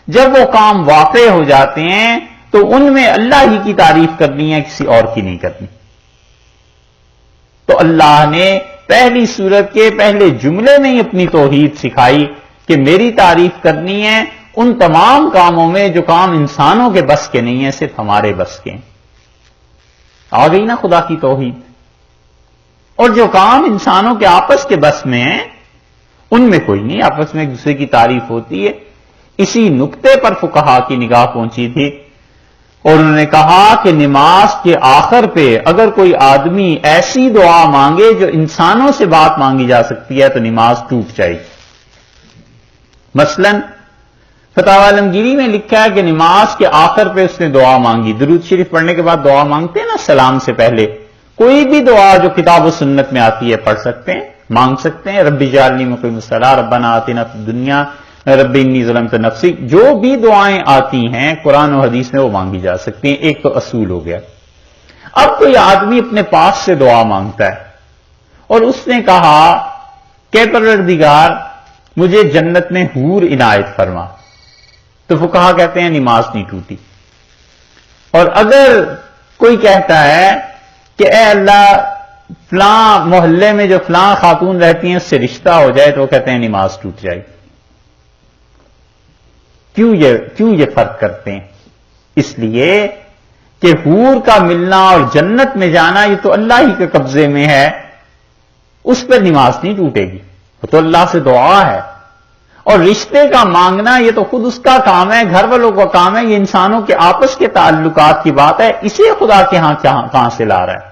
جب وہ کام واقع ہو جاتے ہیں تو ان میں اللہ ہی کی تعریف کرنی ہے، کسی اور کی نہیں کرنی. تو اللہ نے پہلی سورت کے پہلے جملے میں ہی اپنی توحید سکھائی کہ میری تعریف کرنی ہے ان تمام کاموں میں جو کام انسانوں کے بس کے نہیں ہیں، صرف ہمارے بس کے ہیں. آ گئی نا خدا کی توحید. اور جو کام انسانوں کے آپس کے بس میں ہیں ان میں کوئی نہیں، آپس میں ایک دوسرے کی تعریف ہوتی ہے. اسی نقطے پر فقہا کی نگاہ پہنچی تھی اور انہوں نے کہا کہ نماز کے آخر پہ اگر کوئی آدمی ایسی دعا مانگے جو انسانوں سے بات مانگی جا سکتی ہے تو نماز ٹوٹ جائے گی. مثلا فتاوی عالمگیری میں لکھا ہے کہ نماز کے آخر پہ اس نے دعا مانگی، درود شریف پڑھنے کے بعد دعا مانگتے ہیں نا سلام سے پہلے، کوئی بھی دعا جو کتاب و سنت میں آتی ہے پڑھ سکتے ہیں، مانگ سکتے ہیں. رب اجعلنی مقیم الصلاۃ، ربنا آتنا فی الدنیا، رب انی ظلمت نفسی، جو بھی دعائیں آتی ہیں قرآن و حدیث میں وہ مانگی جا سکتی ہیں. ایک تو اصول ہو گیا. اب کوئی آدمی اپنے پاس سے دعا مانگتا ہے اور اس نے کہا کہ پروردگار مجھے جنت میں حور عنایت فرما، تو فقہا کہتے ہیں نماز نہیں ٹوٹی. اور اگر کوئی کہتا ہے کہ اے اللہ فلاں محلے میں جو فلاں خاتون رہتی ہیں اس سے رشتہ ہو جائے، تو وہ کہتے ہیں نماز ٹوٹ جائے. کیوں یہ فرق کرتے ہیں؟ اس لیے کہ حور کا ملنا اور جنت میں جانا یہ تو اللہ ہی کے قبضے میں ہے، اس پر نماز نہیں ٹوٹے گی، وہ تو اللہ سے دعا ہے. اور رشتے کا مانگنا یہ تو خود اس کا کام ہے، گھر والوں کا کام ہے، یہ انسانوں کے آپس کے تعلقات کی بات ہے، اسے خدا کے ہاں کہاں سے لا رہا ہے.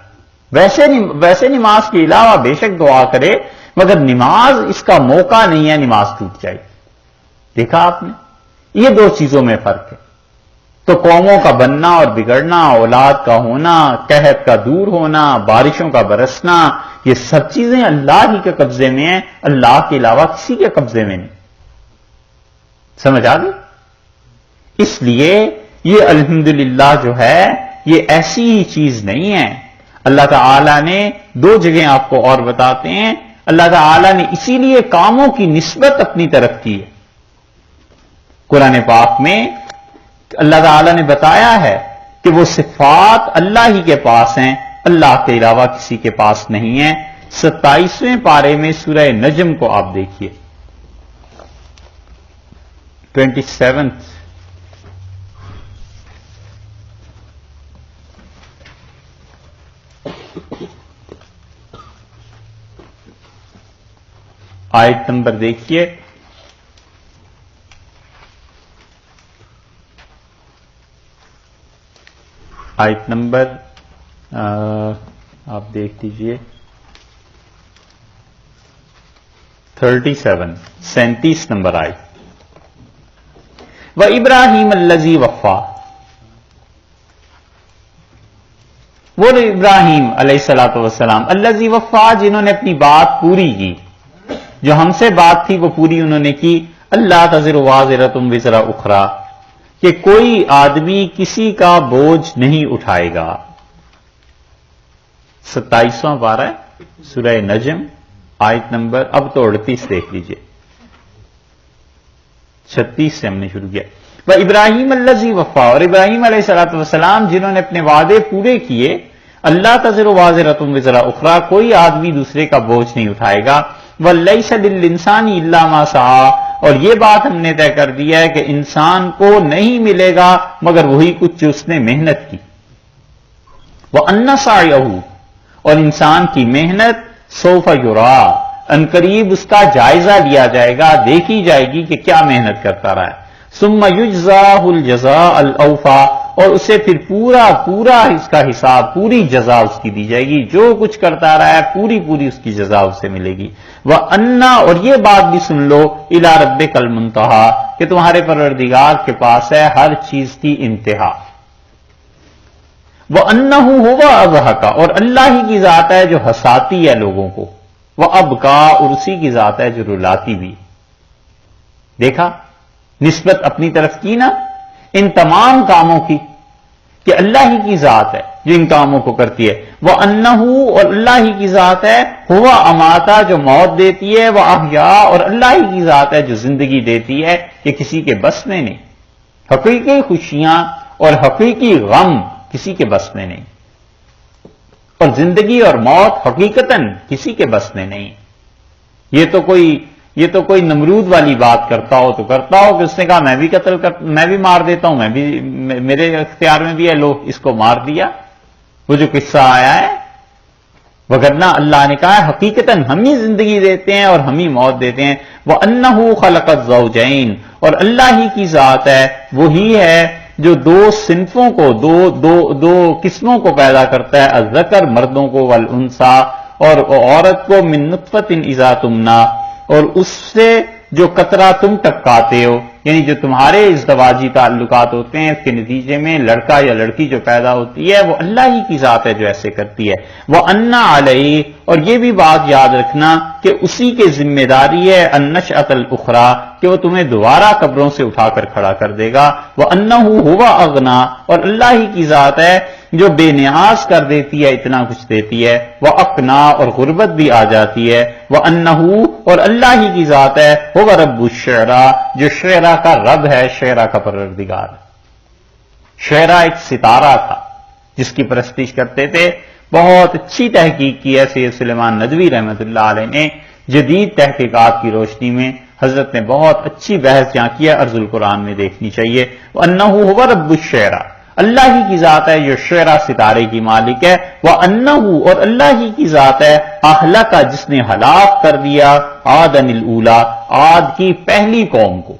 ویسے نماز کے علاوہ بے شک دعا کرے، مگر نماز اس کا موقع نہیں ہے، نماز ٹوٹ جائے. دیکھا آپ نے، یہ دو چیزوں میں فرق ہے. تو قوموں کا بننا اور بگڑنا، اولاد کا ہونا، قحط کا دور ہونا، بارشوں کا برسنا، یہ سب چیزیں اللہ ہی کے قبضے میں ہیں، اللہ کے علاوہ کسی کے قبضے میں نہیں. سمجھ آ گئی؟ اس لیے یہ الحمدللہ جو ہے یہ ایسی ہی چیز نہیں ہے. اللہ تعالی نے دو جگہیں آپ کو اور بتاتے ہیں. اللہ تعالی نے اسی لیے کاموں کی نسبت اپنی طرف کی ہے. قرآن پاک میں اللہ تعالی نے بتایا ہے کہ وہ صفات اللہ ہی کے پاس ہیں، اللہ کے علاوہ کسی کے پاس نہیں ہیں. 27ویں پارے میں سورہ نجم کو آپ دیکھیے، 27 آیت نمبر دیکھیے. آیت نمبر آپ دیکھ لیجئے 37 نمبر آیت. وَإِبْرَاهِيمَ الَّذِي وَفَّى، وہ ابراہیم علیہ الصلوۃ والسلام الذی وفا، جنہوں نے اپنی بات پوری کی، جو ہم سے بات تھی وہ پوری انہوں نے کی. اللہ تزر وازرۃ وزر اخری، کہ کوئی آدمی کسی کا بوجھ نہیں اٹھائے گا. 27واں پارہ ہے سورہ نجم، آیت نمبر اب تو 38 دیکھ لیجئے، 36 سے ہم نے شروع کیا. وہ ابراہیم الذی وفا، اور ابراہیم علیہ الصلوۃ والسلام جنہوں نے اپنے وعدے پورے کیے. اللہ تزر وازرۃ وزر اخری، کوئی آدمی دوسرے کا بوجھ نہیں اٹھائے گا. ولیس للانسان الا ما سعی، اور یہ بات ہم نے طے کر دیا ہے کہ انسان کو نہیں ملے گا مگر وہی کچھ جو اس نے محنت کی. وان سعیہ، اور انسان کی محنت سوف یری، ان قریب اس کا جائزہ لیا جائے گا، دیکھی جائے گی کہ کیا محنت کرتا رہا ہے. ثم یجزاہ الجزاء الاوفی، اور اسے پھر پورا اس کا حساب، پوری جزا اس کی دی جائے گی. جو کچھ کرتا رہا ہے پوری اس کی جزا اسے ملے گی. وَأَنَّ، اور یہ بات بھی سن لو، إِلَىٰ رَبِّكَ الْمُنتَهَىٰ، کہ تمہارے پروردگار کے پاس ہے ہر چیز کی انتہا. وَأَنَّهُ هُوَ أَضْحَكَ، اور اللہ ہی کی ذات ہے جو ہنساتی ہے لوگوں کو. وَأَبْكَىٰ، اور اسی کی ذات ہے جو رلاتی بھی. دیکھا نسبت اپنی طرف کی نا ان تمام کاموں کی، کہ اللہ ہی کی ذات ہے جو ان کاموں کو کرتی ہے. وَأَنَّهُ، اور اللہ ہی کی ذات ہے، هُوَ أَمَاتَ، جو موت دیتی ہے. وَأَحْيَا، اور اللہ ہی کی ذات ہے جو زندگی دیتی ہے، کہ کسی کے بس میں نہیں. حقیقی خوشیاں اور حقیقی غم کسی کے بس میں نہیں، اور زندگی اور موت حقیقتاً کسی کے بس میں نہیں. یہ تو کوئی نمرود والی بات کرتا ہو تو کرتا ہو کہ اس نے کہا میں بھی مار دیتا ہوں، میرے اختیار میں بھی ہے، لو اس کو مار دیا، وہ جو قصہ آیا ہے. وگرنہ اللہ نے کہا ہے حقیقتاً ہم ہی زندگی دیتے ہیں اور ہم ہی موت دیتے ہیں. وَأَنَّهُ خَلَقَ الزَّوْجَيْنِ، اور اللہ ہی کی ذات ہے، وہی ہے جو دو صنفوں کو، دو قسموں کو پیدا کرتا ہے. الذکر، مردوں کو، والانثى، اور عورت کو. من نطفۃ اذا تمنى، اور اس سے جو قطرہ تم ٹپکاتے ہو، یعنی جو تمہارے ازدواجی تعلقات ہوتے ہیں اس کے نتیجے میں لڑکا یا لڑکی جو پیدا ہوتی ہے، وہ اللہ ہی کی ذات ہے جو ایسے کرتی ہے. وَأَنَّ عَلَيْهِ، اور یہ بھی بات یاد رکھنا کہ اسی کے ذمہ داری ہے النشأۃ الأخرى، کہ وہ تمہیں دوبارہ قبروں سے اٹھا کر کھڑا کر دے گا. وَأَنَّهُ هُوَ أَغْنَىٰ، اور اللہ ہی کی ذات ہے جو بے نیاز کر دیتی ہے، اتنا کچھ دیتی ہے. وَأَقْنَىٰ، اور غربت بھی آ جاتی ہے. وَأَنَّهُ، اور اللہ ہی کی ذات ہے هُوَ رَبُّ الشِّعْرَىٰ، جو شعرا کا رب ہے، شعرا کا پروردگار. شعرا ایک ستارہ تھا جس کی پرستش کرتے تھے. بہت اچھی تحقیق کی ہے سید سلیمان ندوی رحمۃ اللہ علیہ نے، جدید تحقیقات کی روشنی میں حضرت نے بہت اچھی بحث یہاں کی ہے، ارض القرآن میں دیکھنی چاہیے. وَأَنَّهُ هُوَ رَبُّ الشِّعْرَىٰ، اللہ ہی کی ذات ہے جو شعرا ستارے کی مالک ہے. وَأَنَّهُ، اور اللہ ہی کی ذات ہے اہلک، جس نے ہلاک کر دیا عادًا الأولیٰ، عاد کی پہلی قوم کو.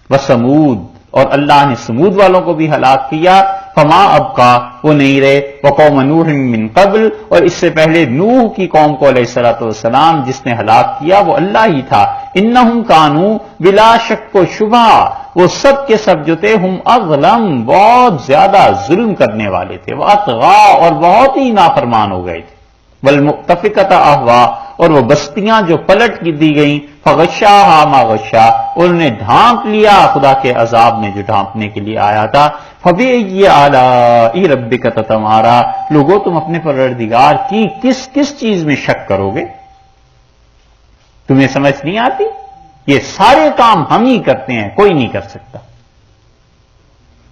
وَثَمُودَ، اور اللہ نے سمود والوں کو بھی ہلاک کیا. فما ابقا، وہ نہیں رہے. وقوم نوح من قبل، اور اس سے پہلے نوح کی قوم کو علیہ الصلوۃ والسلام جس نے ہلاک کیا وہ اللہ ہی تھا. انہم کانوا، بلا شک و شبہ وہ سب کے سب جو تھے، ہم اظلم، بہت زیادہ ظلم کرنے والے تھے. واطغا، اور بہت ہی نافرمان ہو گئے تھے. والمؤتفکۃ اہوا، اور وہ بستیاں جو پلٹ دی گئیں. فغشاہا ما غشا، انہوں نے ڈھانپ لیا خدا کے عذاب میں جو ڈھانپنے کے لیے آیا تھا. فبأي آلاء ربك تتمارى، لوگوں تم اپنے پروردگار کی کس چیز میں شک کرو گے؟ تمہیں سمجھ نہیں آتی؟ یہ سارے کام ہم ہی کرتے ہیں، کوئی نہیں کر سکتا.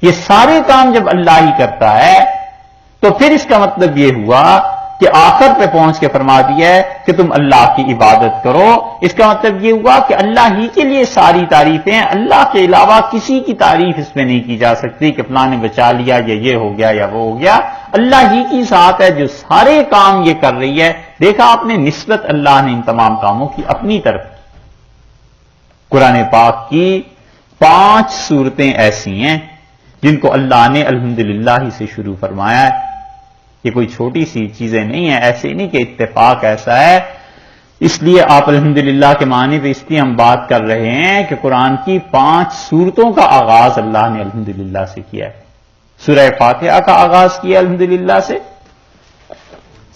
یہ سارے کام جب اللہ ہی کرتا ہے تو پھر اس کا مطلب یہ ہوا کہ آخر پہ پہنچ کے فرما دیا ہے کہ تم اللہ کی عبادت کرو. اس کا مطلب یہ ہوا کہ اللہ ہی کے لیے ساری تعریفیں، اللہ کے علاوہ کسی کی تعریف اس میں نہیں کی جا سکتی کہ فلاں نے بچا لیا یا یہ ہو گیا یا وہ ہو گیا. اللہ ہی کی ذات ہے جو سارے کام یہ کر رہی ہے. دیکھا آپ نے نسبت اللہ نے ان تمام کاموں کی اپنی طرف. قرآن پاک کی 5 صورتیں ایسی ہیں جن کو اللہ نے الحمدللہ ہی سے شروع فرمایا ہے. یہ کوئی چھوٹی سی چیزیں نہیں ہیں، ایسے نہیں کہ اتفاق ایسا ہے. اس لیے آپ الحمدللہ کے معنی پہ اس لیے ہم بات کر رہے ہیں کہ قرآن کی 5 صورتوں کا آغاز اللہ نے الحمدللہ سے کیا ہے. سورہ فاتحہ کا آغاز کیا الحمدللہ سے،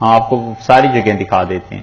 ہاں آپ کو ساری جگہیں دکھا دیتے ہیں.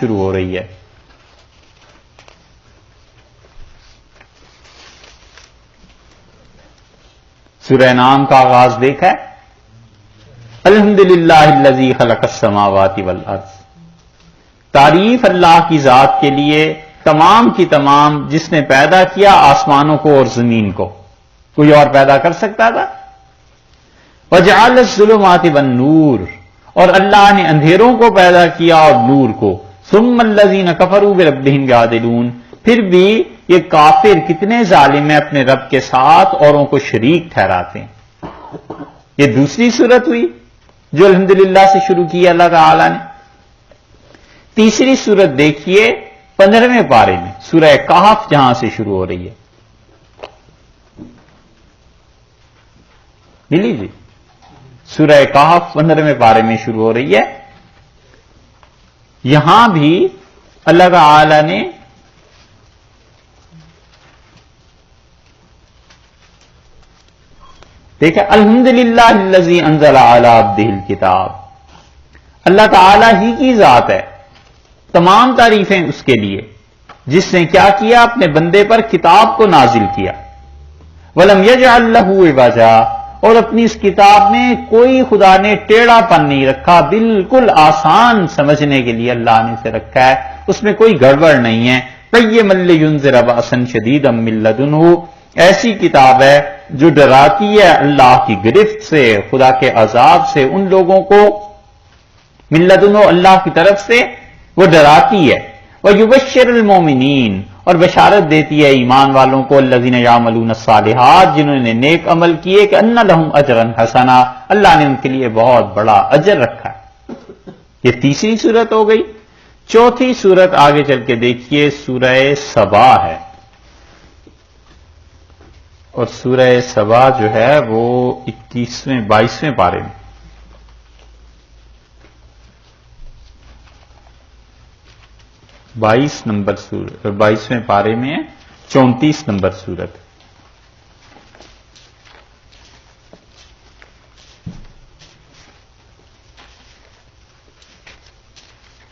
شروع ہو رہی ہے. سورہ انعام کا آغاز دیکھا ہے. الحمدللہ الذی خلق السماوات والارض. تعریف اللہ کی ذات کے لیے تمام کی تمام جس نے پیدا کیا آسمانوں کو اور زمین کو. کوئی اور پیدا کر سکتا تھا؟ وجعل الظلمات والنور. اور اللہ نے اندھیروں کو پیدا کیا اور نور کو. ثم الذین کفروا بربہم یعدلون. پھر بھی یہ کافر کتنے ظالم ہیں اپنے رب کے ساتھ اوروں کو شریک ٹھہراتے ہیں. یہ دوسری صورت ہوئی جو الحمدللہ سے شروع کی اللہ تعالی نے. تیسری صورت دیکھیے 15ویں پارے میں سورہ کہف جہاں سے شروع ہو رہی ہے. ملی جی سورہ کہف 15ویں پارے میں شروع ہو رہی ہے. یہاں بھی اللہ تعالی نے دیکھیں الحمدللہ الذی انزل علی عبدہ الکتاب. اللہ تعالی ہی کی ذات ہے. تمام تعریفیں اس کے لیے جس نے کیا کیا اپنے بندے پر کتاب کو نازل کیا. ولم یجعل لہ عوجا. اور اپنی اس کتاب میں کوئی خدا نے ٹیڑھا پن نہیں رکھا. بالکل آسان سمجھنے کے لیے اللہ نے اسے رکھا ہے. اس میں کوئی گڑبڑ نہیں ہے. قیما لینذر بأسا شدیدا من لدنہ. ایسی کتاب ہے جو ڈراتی ہے اللہ کی گرفت سے خدا کے عذاب سے ان لوگوں کو. من لدنہ اللہ کی طرف سے وہ ڈراتی ہے. وَيُبَشِّرُ الْمُؤْمِنِينَ. اور بشارت دیتی ہے ایمان والوں کو الذین یعملون الصالحات جنہوں نے نیک عمل کیے کہ ان لہم اجرا حسنا. اللہ نے ان کے لیے بہت بڑا اجر رکھا ہے. یہ تیسری صورت ہو گئی. چوتھی صورت آگے چل کے دیکھیے سورہ سبا ہے. اور سورہ سبا جو ہے وہ 22ویں پارے میں 22ویں پارے میں 34 نمبر سورت.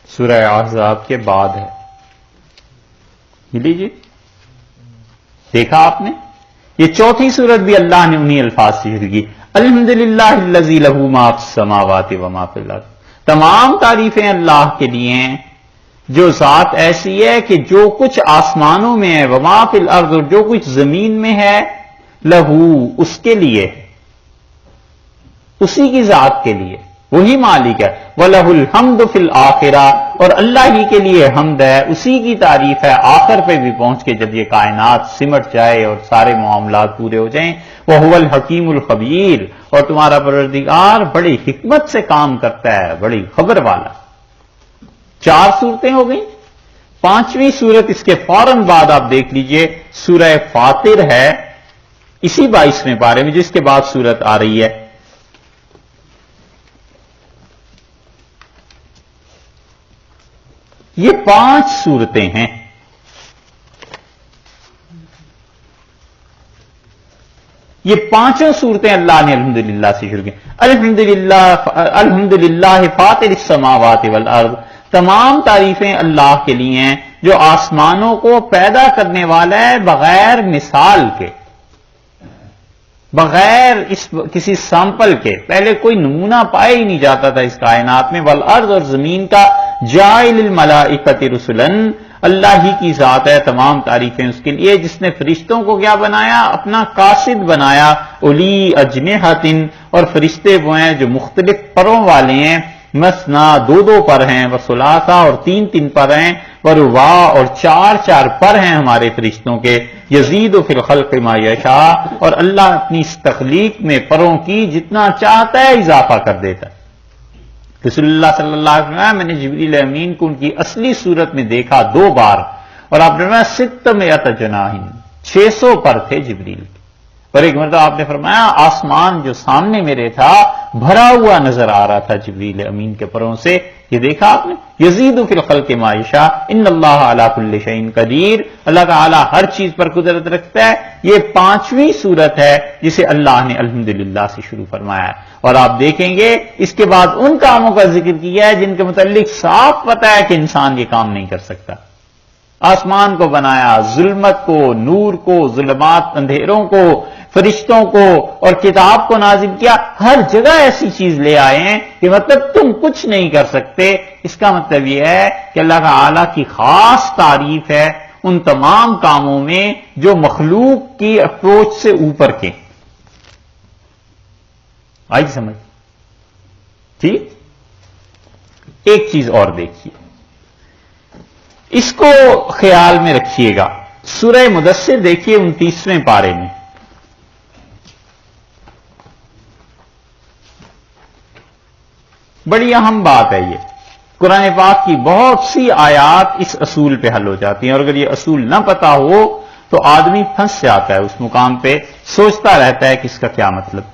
سورہ احزاب کے بعد ہے. ملی جی دیکھا آپ نے. یہ چوتھی صورت بھی اللہ نے انہی الفاظ سے شروع کی. الحمدللہ الذی لہ ما فی السماوات و ما فی الارض. تمام تعریفیں اللہ کے لیے ہیں جو ذات ایسی ہے کہ جو کچھ آسمانوں میں ہے وما فی الارض اور جو کچھ زمین میں ہے لہو اس کے لیے اسی کی ذات کے لیے وہی مالک ہے. وَلَهُ الْحَمْدُ فِي الْآخِرَةِ. اور اللہ ہی کے لیے حمد ہے اسی کی تعریف ہے آخر پہ بھی پہنچ کے جب یہ کائنات سمٹ جائے اور سارے معاملات پورے ہو جائیں. وَهُوَ الْحَكِيمُ الْخَبِيرُ. اور تمہارا پروردگار بڑی حکمت سے کام کرتا ہے بڑی خبر والا. 4 صورتیں ہو گئیں. 5ویں صورت اس کے فوراً بعد آپ دیکھ لیجئے سورہ فاطر ہے اسی 22ویں پارے میں جس کے بعد صورت آ رہی ہے. یہ 5 صورتیں ہیں. یہ 5 صورتیں اللہ نے الحمدللہ سے شروع کی. الحمدللہ فاطر السماوات والارض. تمام تعریفیں اللہ کے لیے ہیں جو آسمانوں کو پیدا کرنے والا ہے بغیر مثال کے بغیر کسی سیمپل کے. پہلے کوئی نمونہ پایا ہی نہیں جاتا تھا اس کائنات میں. والارض اور زمین کا جاعل الملائکۃ رسلا. اللہ ہی کی ذات ہے تمام تعریفیں اس کے لیے جس نے فرشتوں کو کیا بنایا اپنا قاصد بنایا. اولی اجنحۃ. اور فرشتے وہ ہیں جو مختلف پروں والے ہیں. مثنا 2 پر ہیں. وثلاثہ اور 3 پر ہیں. ورباع اور 4 پر ہیں ہمارے فرشتوں کے. یزید فی الخلق ما یشاء. اور اللہ اپنی اس تخلیق میں پروں کی جتنا چاہتا ہے اضافہ کر دیتا ہے. رسول اللہ صلی اللہ علیہ وسلم میں نے جبریل امین کو ان کی اصلی صورت میں دیکھا 2 بار. اور آپ نے فرمایا 600 جناح. 600 پر تھے جبریل. اور ایک مرتبہ آپ نے فرمایا آسمان جو سامنے میرے تھا بھرا ہوا نظر آ رہا تھا جبریل امین کے پروں سے. یہ دیکھا آپ نے، یزید فی الخلق ما یشاء ان اللہ علی کل شیء قدیر، اللہ تعالی ہر چیز پر قدرت رکھتا ہے۔ یہ 5ویں سورت ہے جسے اللہ نے الحمدللہ سے شروع فرمایا ہے، اور آپ دیکھیں گے اس کے بعد ان کاموں کا ذکر کیا ہے جن کے متعلق صاف پتہ ہے کہ انسان یہ کام نہیں کر سکتا۔ آسمان کو بنایا، ظلمت کو، نور کو، ظلمات اندھیروں کو، فرشتوں کو اور کتاب کو نازل کیا، ہر جگہ ایسی چیز لے آئے ہیں کہ مطلب تم کچھ نہیں کر سکتے۔ اس کا مطلب یہ ہے کہ اللہ تعالی کی خاص تعریف ہے ان تمام کاموں میں جو مخلوق کی اپروچ سے اوپر کے۔ آئی سمجھ؟ ٹھیک، ایک چیز اور دیکھیے، اس کو خیال میں رکھیے گا۔ سورہ مدثر دیکھیے 29ویں پارے میں، بڑی اہم بات ہے یہ۔ قرآن پاک کی بہت سی آیات اس اصول پہ حل ہو جاتی ہیں، اور اگر یہ اصول نہ پتا ہو تو آدمی پھنس جاتا ہے اس مقام پہ، سوچتا رہتا ہے کہ اس کا کیا مطلب۔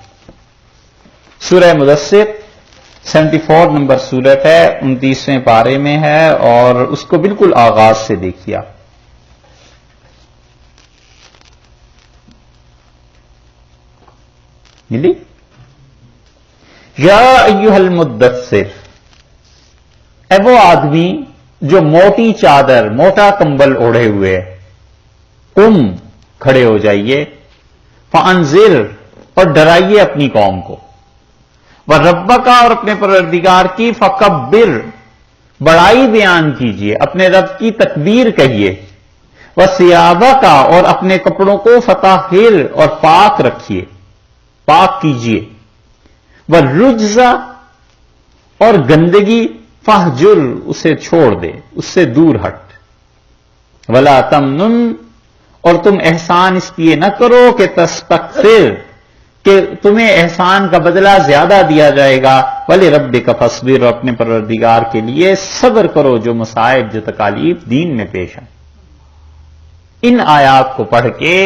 سورہ مدثر 74 نمبر سورت ہے، 29ویں پارے میں ہے، اور اس کو بالکل آغاز سے دیکھیے آپ۔ ملی؟ یا ایھا المدثر، اے وہ آدمی جو موٹی چادر، موٹا کمبل اوڑھے ہوئے ہے، قم، کھڑے ہو جائیے، فانذر، اور ڈرائیے اپنی قوم کو، وَرَبَّكَ، اور اپنے پروردگار کی، فَكَبِّرْ، بڑائی بیان کیجئے، اپنے رب کی تکبیر کہیے، وَثِيَابَكَ، اور اپنے کپڑوں کو، فَطَہِّرْ، اور پاک رکھیے، پاک کیجئے، وَالرُّجْزَ، اور گندگی، فَاہْجُرْ، اسے چھوڑ دے، اس سے دور ہٹ، وَلَا تَمْنُنْ، اور تم احسان اس لیے نہ کرو کہ تستکثر، کہ تمہیں احسان کا بدلہ زیادہ دیا جائے گا، وَلِرَبِّكَ فَاصْبِرْ، اور اپنے پروردگار کے لیے صبر کرو جو مصائب، جو تکالیف دین میں پیش ہیں۔ ان آیات کو پڑھ کے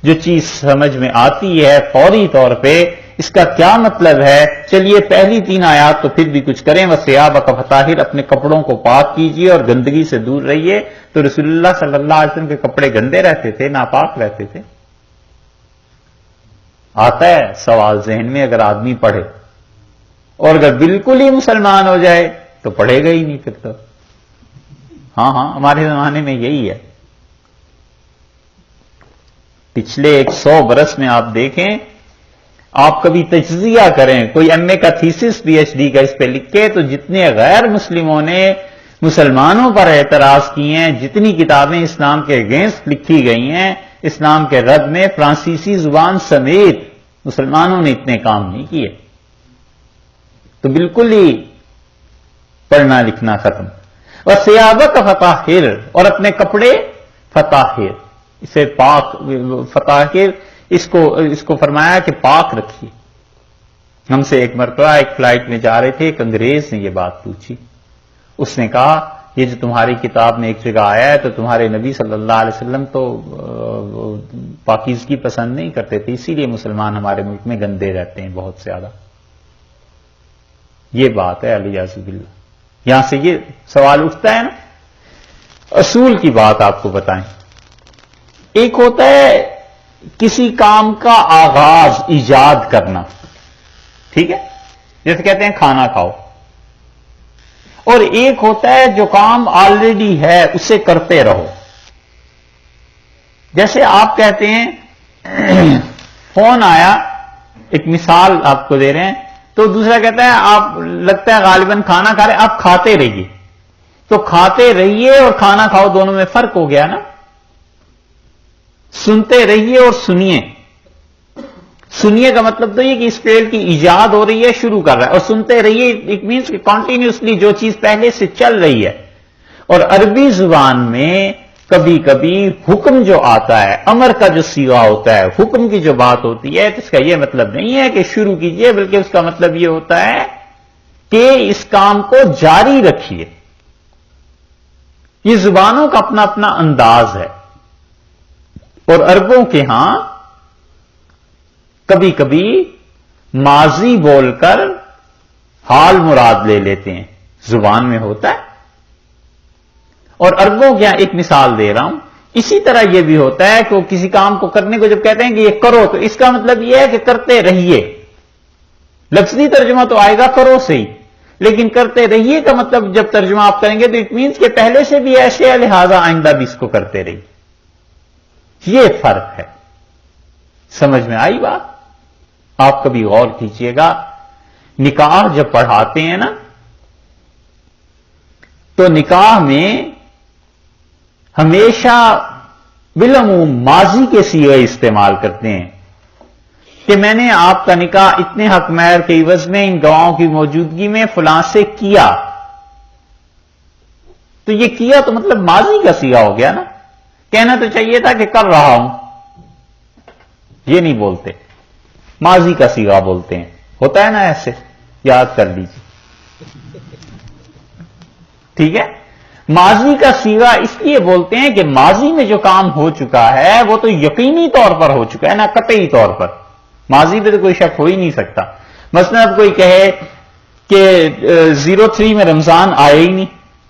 جو چیز سمجھ میں آتی ہے فوری طور پہ اس کا کیا مطلب ہے، چلیے پہلی 3 آیات تو پھر بھی کچھ کریں، وَثِيَابَكَ فَطَہِّرْ، اپنے کپڑوں کو پاک کیجیے اور گندگی سے دور رہیے، تو رسول اللہ صلی اللہ علیہ وسلم کے کپڑے گندے رہتے تھے، ناپاک رہتے تھے؟ آتا ہے سوال ذہن میں اگر آدمی پڑھے، اور اگر بالکل ہی مسلمان ہو جائے تو پڑھے گا ہی نہیں پھر تو۔ ہاں ہمارے زمانے میں یہی ہے، پچھلے 100 برس میں آپ دیکھیں، آپ کبھی تجزیہ کریں، کوئی ایم اے کا تھیسس پی ایچ ڈی کا اس پہ لکھے، تو جتنے غیر مسلموں نے مسلمانوں پر اعتراض کیے ہیں، جتنی کتابیں اسلام کے اگینسٹ لکھی گئی ہیں اسلام کے رد میں، فرانسیسی زبان سمیت مسلمانوں نے اتنے کام نہیں کیے، تو بالکل ہی پڑھنا لکھنا ختم۔ وَثِيَابَكَ فَطَہِّرْ، اور اپنے کپڑے فطاہر، اسے پاک، فطاہر اس کو فرمایا کہ پاک رکھیے۔ ہم سے ایک مرتبہ ایک فلائٹ میں جا رہے تھے، ایک انگریز نے یہ بات پوچھی، اس نے کہا یہ جو تمہاری کتاب میں ایک جگہ آیا ہے تو تمہارے نبی صلی اللہ علیہ وسلم تو پاکیزگی پسند نہیں کرتے تھے، اسی لیے مسلمان ہمارے ملک میں گندے رہتے ہیں بہت زیادہ۔ یہ بات ہے الیاذ باللہ، یہاں سے یہ سوال اٹھتا ہے نا۔ اصول کی بات آپ کو بتائیں، ایک ہوتا ہے کسی کام کا آغاز، ایجاد کرنا، ٹھیک ہے، جیسے کہتے ہیں کھانا کھاؤ، اور ایک ہوتا ہے جو کام آلریڈی ہے اسے کرتے رہو۔ جیسے آپ کہتے ہیں فون آیا، ایک مثال آپ کو دے رہے ہیں، تو دوسرا کہتا ہے آپ لگتا ہے غالباً کھانا کھا رہے، آپ کھاتے رہیے، تو کھاتے رہیے اور کھانا کھاؤ دونوں میں فرق ہو گیا نا۔ سنتے رہیے اور سنیے، سنیے کا مطلب تو یہ کہ اس فعل کی ایجاد ہو رہی ہے، شروع کر رہا ہے، اور سنتے رہیے اٹ مینس کہ کنٹینیوسلی جو چیز پہلے سے چل رہی ہے۔ اور عربی زبان میں کبھی کبھی حکم جو آتا ہے، امر کا جو صیغہ ہوتا ہے، حکم کی جو بات ہوتی ہے، تو اس کا یہ مطلب نہیں ہے کہ شروع کیجئے، بلکہ اس کا مطلب یہ ہوتا ہے کہ اس کام کو جاری رکھیے۔ یہ زبانوں کا اپنا اپنا انداز ہے، اور عربوں کے ہاں کبھی کبھی ماضی بول کر حال مراد لے لیتے ہیں، زبان میں ہوتا ہے. اور عربوں کے یہاں ایک مثال دے رہا ہوں، اسی طرح یہ بھی ہوتا ہے کہ وہ کسی کام کو کرنے کو جب کہتے ہیں کہ یہ کرو، تو اس کا مطلب یہ ہے کہ کرتے رہیے. لفظی ترجمہ تو آئے گا کرو سے ہی، لیکن کرتے رہیے کا مطلب جب ترجمہ آپ کریں گے تو اٹ مینس کہ پہلے سے بھی ایسے ہے، لہذا آئندہ بھی اس کو کرتے رہیے. یہ فرق ہے. سمجھ میں آئی بات؟ آپ کبھی غور کیجئے گا، نکاح جب پڑھاتے ہیں نا تو نکاح میں ہمیشہ بالعموم ماضی کے صیغے استعمال کرتے ہیں کہ میں نے آپ کا نکاح اتنے حق مہر کے عوض میں ان گواہوں کی موجودگی میں فلاں سے کیا. تو یہ کیا تو مطلب ماضی کا صیغہ ہو گیا نا. کہنا تو چاہیے تھا کہ کر رہا ہوں، یہ نہیں بولتے، ماضی کا صیغہ بولتے ہیں. ہوتا ہے نا ایسے، یاد کر لیجیے. ٹھیک ہے، ماضی کا صیغہ اس لیے بولتے ہیں کہ ماضی میں جو کام ہو چکا ہے وہ تو یقینی طور پر ہو چکا ہے نا، قطعی طور پر. ماضی پہ تو کوئی شک ہو ہی نہیں سکتا. مثلا اب کوئی کہے کہ 03 میں رمضان آئے ہی نہیں،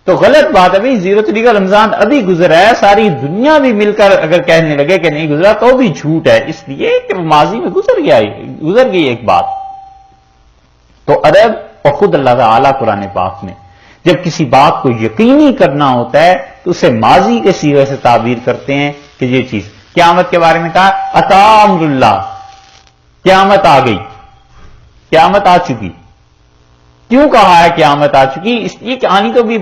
تو غلط بات ہے بھائی. 03 کا رمضان ابھی گزرا ہے، ساری دنیا بھی مل کر اگر کہنے لگے کہ نہیں گزرا تو بھی جھوٹ ہے، اس لیے کہ ماضی میں گزر گئی ایک بات. تو عرب اور خود اللہ تعالی قرآن پاک میں جب کسی بات کو یقینی کرنا ہوتا ہے تو اسے ماضی کے صیغے سے تعبیر کرتے ہیں کہ یہ چیز. قیامت کے بارے میں کہا اتا امر اللہ، قیامت آ گئی، قیامت آ چکی. کیوں کہا ہے قیامت آ چکی؟ اس لیے کہ آنی تو بھی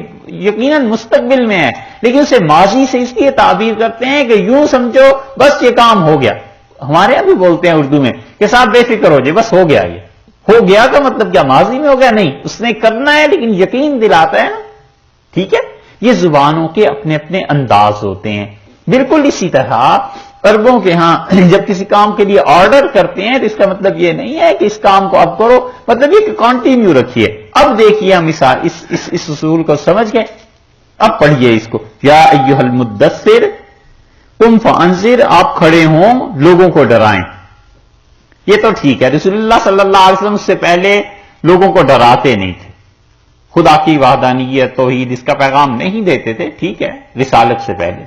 یقیناً مستقبل میں ہے، لیکن اسے ماضی سے اس لیے تعبیر کرتے ہیں کہ یوں سمجھو بس یہ کام ہو گیا. ہمارے یہاں بھی بولتے ہیں اردو میں کہ صاحب بے فکر ہو جائے، بس ہو گیا. یہ ہو گیا کا مطلب کیا ماضی میں ہو گیا؟ نہیں، اس نے کرنا ہے لیکن یقین دلاتا ہے نا. ٹھیک ہے، یہ زبانوں کے اپنے اپنے انداز ہوتے ہیں. بالکل اسی طرح عربوں کے ہاں جب کسی کام کے لیے آرڈر کرتے ہیں تو اس کا مطلب یہ نہیں ہے کہ اس کام کو اب کرو، مطلب یہ کہ کنٹینیو رکھیے. اب دیکھیے ہم مثال اس اصول کو سمجھ گئے. اب پڑھیے اس کو. یا ایھا المدثر قم فانذر، آپ کھڑے ہوں لوگوں کو ڈرائیں. یہ تو ٹھیک ہے، رسول اللہ صلی اللہ علیہ وسلم اس سے پہلے لوگوں کو ڈراتے نہیں تھے، خدا کی وحدانیت توحید اس کا پیغام نہیں دیتے تھے. ٹھیک ہے، رسالت سے پہلے.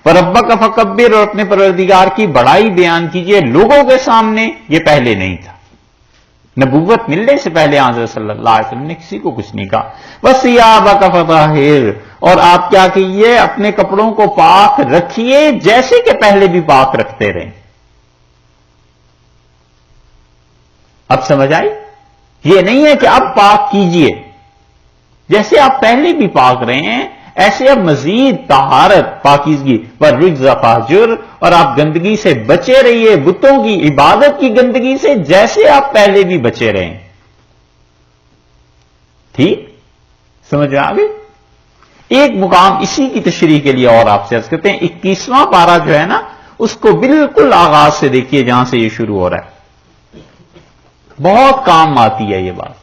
وَرَبَّكَ فَكَبِّرْ، اور اپنے پروردگار کی بڑائی بیان کیجئے لوگوں کے سامنے. یہ پہلے نہیں تھا، نبوت ملنے سے پہلے حضرت صلی اللہ علیہ وسلم نے کسی کو کچھ نہیں کہا. وَثِيَابَكَ فَطَهِّرْ، اور آپ کیا کیجئے اپنے کپڑوں کو پاک رکھیے جیسے کہ پہلے بھی پاک رکھتے رہیں. اب سمجھ آئی؟ یہ نہیں ہے کہ اب پاک کیجئے، جیسے آپ پہلے بھی پاک رہے ہیں ایسے اب مزید طہارت پاکیزگی. وَالرُّجْزَ فَاهْجُرْ، اور آپ گندگی سے بچے رہیے، بتوں کی عبادت کی گندگی سے جیسے آپ پہلے بھی بچے رہیں. ٹھیک سمجھ میں آ گئی؟ ایک مقام اسی کی تشریح کے لیے اور آپ سے عرض کرتے ہیں. 21واں پارہ جو ہے نا اس کو بالکل آغاز سے دیکھیے جہاں سے یہ شروع ہو رہا ہے. بہت کام آتی ہے یہ بات،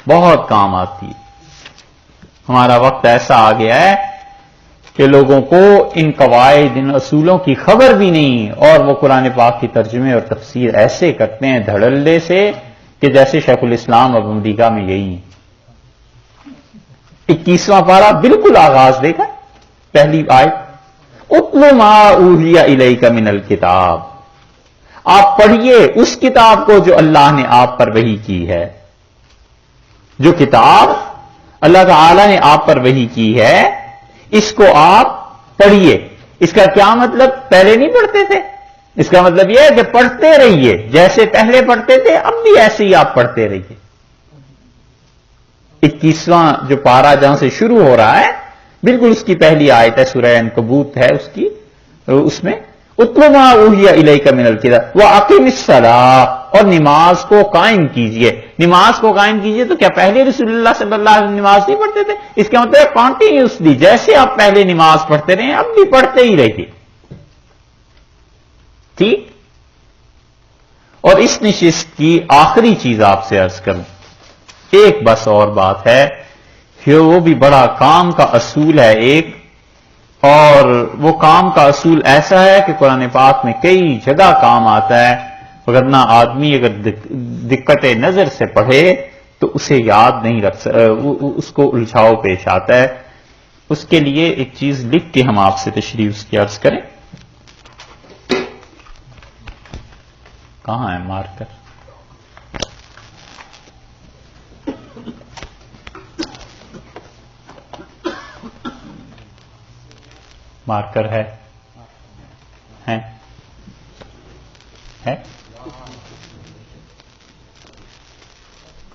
بہت کام آتی ہے. ہمارا وقت ایسا آ گیا ہے کہ لوگوں کو ان قواعد ان اصولوں کی خبر بھی نہیں، اور وہ قرآن پاک کی ترجمے اور تفسیر ایسے کرتے ہیں دھڑلے سے کہ جیسے شیخ الاسلام اب امریکہ میں یہی ہیں. 21واں پارہ بالکل آغاز دیکھا، پہلی آیت اتل ما اوحی الیک من الکتاب، آپ پڑھیے اس کتاب کو جو اللہ نے آپ پر وحی کی ہے. جو کتاب اللہ تعالی نے آپ پر وحی کی ہے اس کو آپ پڑھیے. اس کا کیا مطلب؟ پہلے نہیں پڑھتے تھے، اس کا مطلب یہ ہے کہ پڑھتے رہیے جیسے پہلے پڑھتے تھے، اب بھی ایسے ہی آپ پڑھتے رہیے. 21واں جو پارہ جہاں سے شروع ہو رہا ہے بالکل اس کی پہلی آیت ہے، سورہ عنکبوت ہے اس کی، اس میں اتل ما اوحی الیک من الکتاب واقم الصلاۃ، اور نماز کو قائم کیجئے. نماز کو قائم کیجئے تو کیا پہلے رسول اللہ صلی اللہ علیہ وسلم نماز نہیں پڑھتے تھے؟ اس کا مطلب کنٹینیوسلی جیسے آپ پہلے نماز پڑھتے رہے اب بھی پڑھتے ہی رہیے. ٹھیک. اور اس نشست کی آخری چیز آپ سے عرض کروں، ایک بس اور بات ہے کہ وہ بھی بڑا کام کا اصول ہے ایک، اور وہ کام کا اصول ایسا ہے کہ قرآن پاک میں کئی جگہ کام آتا ہے، وگرنہ آدمی اگر دقت نظر سے پڑھے تو اسے یاد نہیں رکھ اس کو الجھاؤ پیش آتا ہے. اس کے لیے ایک چیز لکھ کے ہم آپ سے تشریح اس کی عرض کریں. کہاں ہے مارکر؟ مارکر ہے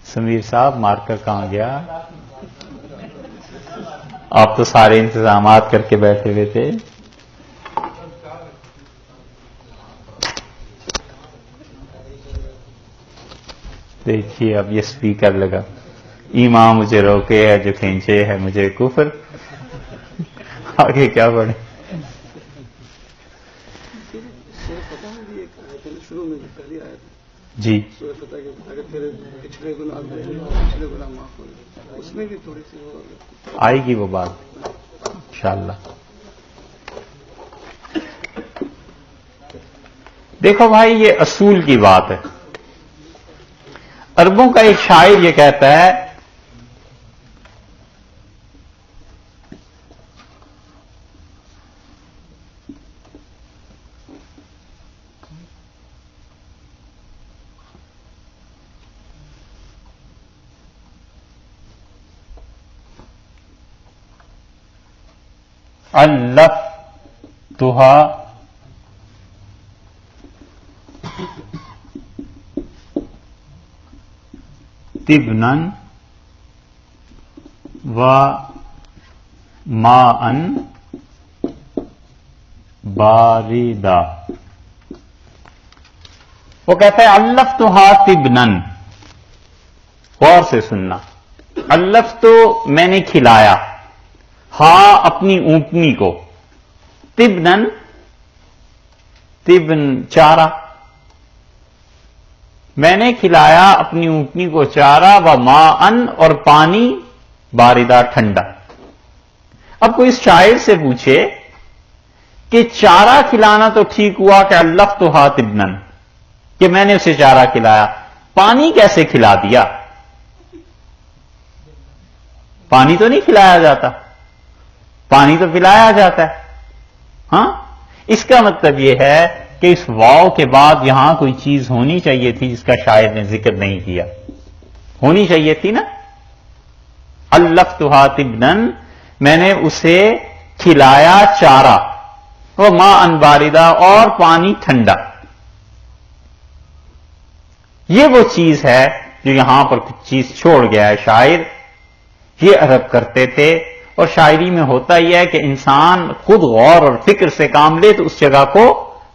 سمیر صاحب مارکر کہاں گیا؟ آپ تو سارے انتظامات کر کے بیٹھے ہوئے تھے. دیکھیے اب یہ سپیکر لگا. ایمان مجھے روکے ہے جو کھینچے ہے مجھے کفر. آگے کیا پڑھیں؟ جی آئے گی وہ بات انشاءاللہ. دیکھو بھائی یہ اصول کی بات ہے. عربوں کا ایک شاعر یہ کہتا ہے الفتھا طبنن و ماء باردہ. وہ کہتا ہے الفتھا طبنن. غور سے سننا. الف تو میں نے کھلایا، ہاں اپنی اونٹنی کو، طبنن طبن چارہ، میں نے کھلایا اپنی اونٹنی کو چارہ، و ماءن اور پانی باردہ ٹھنڈا. اب کوئی اس شاعر سے پوچھے کہ چارہ کھلانا تو ٹھیک ہوا کہ الفتھا طبنن کہ میں نے اسے چارہ کھلایا، پانی کیسے کھلا دیا؟ پانی تو نہیں کھلایا جاتا، پانی تو پلایا جاتا ہے. ہاں اس کا مطلب یہ ہے کہ اس واو کے بعد یہاں کوئی چیز ہونی چاہیے تھی جس کا شاعر نے ذکر نہیں کیا. ہونی چاہیے تھی نا. الفتھا طبنن میں نے اسے کھلایا چارہ، وہ ماء باردہ اور پانی ٹھنڈا. یہ وہ چیز ہے جو یہاں پر کچھ چیز چھوڑ گیا ہے شاعر. یہ عرب کرتے تھے، اور شاعری میں ہوتا یہ ہے کہ انسان خود غور اور فکر سے کام لے تو اس جگہ کو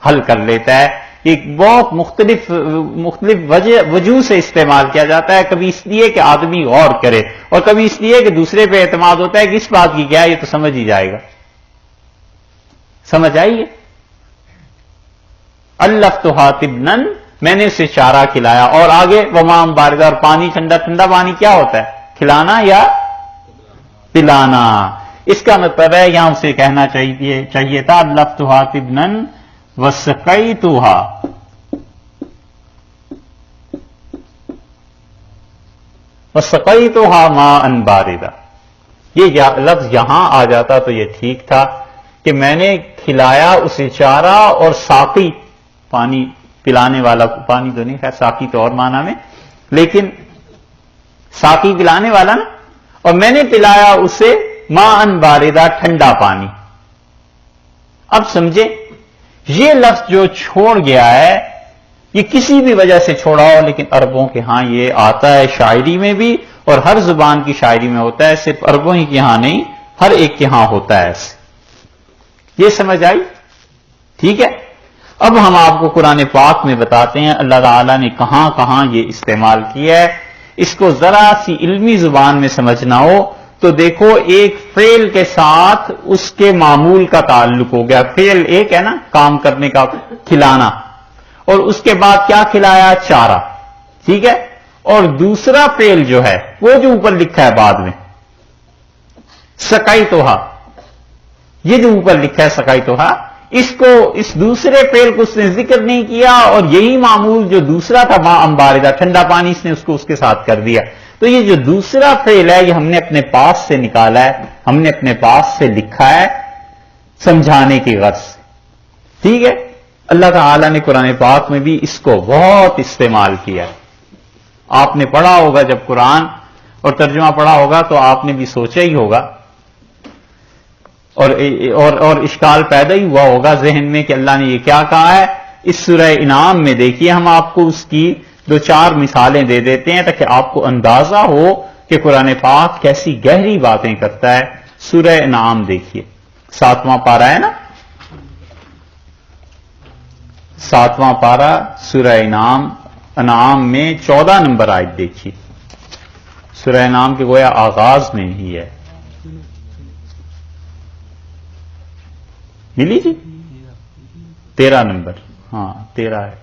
حل کر لیتا ہے. ایک بہت مختلف وجوہ سے استعمال کیا جاتا ہے. کبھی اس لیے کہ آدمی غور کرے، اور کبھی اس لیے کہ دوسرے پہ اعتماد ہوتا ہے کہ اس بات کی کیا ہے، یہ تو سمجھ ہی جائے گا. سمجھ آئیے؟ الفتھا طبنن میں نے اسے چارہ کھلایا، اور آگے وماء باردہ اور پانی ٹھنڈا. ٹھنڈا پانی کیا ہوتا ہے؟ کھلانا یا پلانا. اس کا مطلب ہے یہاں اسے کہنا چاہیے تھا الفتھا طبنن وسقیتھا. وسقیتھا ماء باردہ. یہ لفظ یہاں آ جاتا تو یہ ٹھیک تھا کہ میں نے کھلایا اسے چارہ، اور ساقی پانی پلانے والا، پانی تو نہیں، خیر ساقی تو اور معنی میں، لیکن ساقی پلانے والا نا، اور میں نے پلایا اسے ماء باردہ ٹھنڈا پانی. اب سمجھے یہ لفظ جو چھوڑ گیا ہے یہ کسی بھی وجہ سے چھوڑا ہو، لیکن عربوں کے ہاں یہ آتا ہے شاعری میں بھی، اور ہر زبان کی شاعری میں ہوتا ہے. صرف عربوں ہی کے ہاں نہیں، ہر ایک کے ہاں ہوتا ہے ایسے. یہ سمجھ آئی؟ ٹھیک ہے. اب ہم آپ کو قرآن پاک میں بتاتے ہیں اللہ تعالیٰ نے کہاں کہاں یہ استعمال کیا ہے. اس کو ذرا سی علمی زبان میں سمجھنا ہو تو دیکھو، ایک فعل کے ساتھ اس کے معمول کا تعلق ہو گیا. فعل ایک ہے نا، کام کرنے کا، کھلانا، اور اس کے بعد کیا کھلایا؟ چارہ. ٹھیک ہے. اور دوسرا فعل جو ہے وہ جو اوپر لکھا ہے بعد میں، سقیتھا، یہ جو اوپر لکھا ہے سقیتھا، اس کو، اس دوسرے فعل کو اس نے ذکر نہیں کیا، اور یہی معمول جو دوسرا تھا ماء باردہ ٹھنڈا پانی، اس نے اس کو اس کے ساتھ کر دیا. تو یہ جو دوسرا فعل ہے یہ ہم نے اپنے پاس سے نکالا ہے، ہم نے اپنے پاس سے لکھا ہے سمجھانے کی غرض سے. ٹھیک ہے. اللہ تعالی نے قرآن پاک میں بھی اس کو بہت استعمال کیا. آپ نے پڑھا ہوگا جب قرآن اور ترجمہ پڑھا ہوگا تو آپ نے بھی سوچا ہی ہوگا اور اشکال پیدا ہی ہوا ہوگا ذہن میں کہ اللہ نے یہ کیا کہا ہے. اس سورہ انعام میں دیکھیے ہم آپ کو اس کی 2-4 مثالیں دے دیتے ہیں تاکہ آپ کو اندازہ ہو کہ قرآن پاک کیسی گہری باتیں کرتا ہے. سورہ انعام دیکھیے 7واں پارہ ہے نا، 7واں پارہ سورہ انعام میں 14 نمبر آیت دیکھیے. سورہ انعام کے گویا آغاز میں ہی ہے. ملی جی 13 نمبر، ہاں 13 ہے.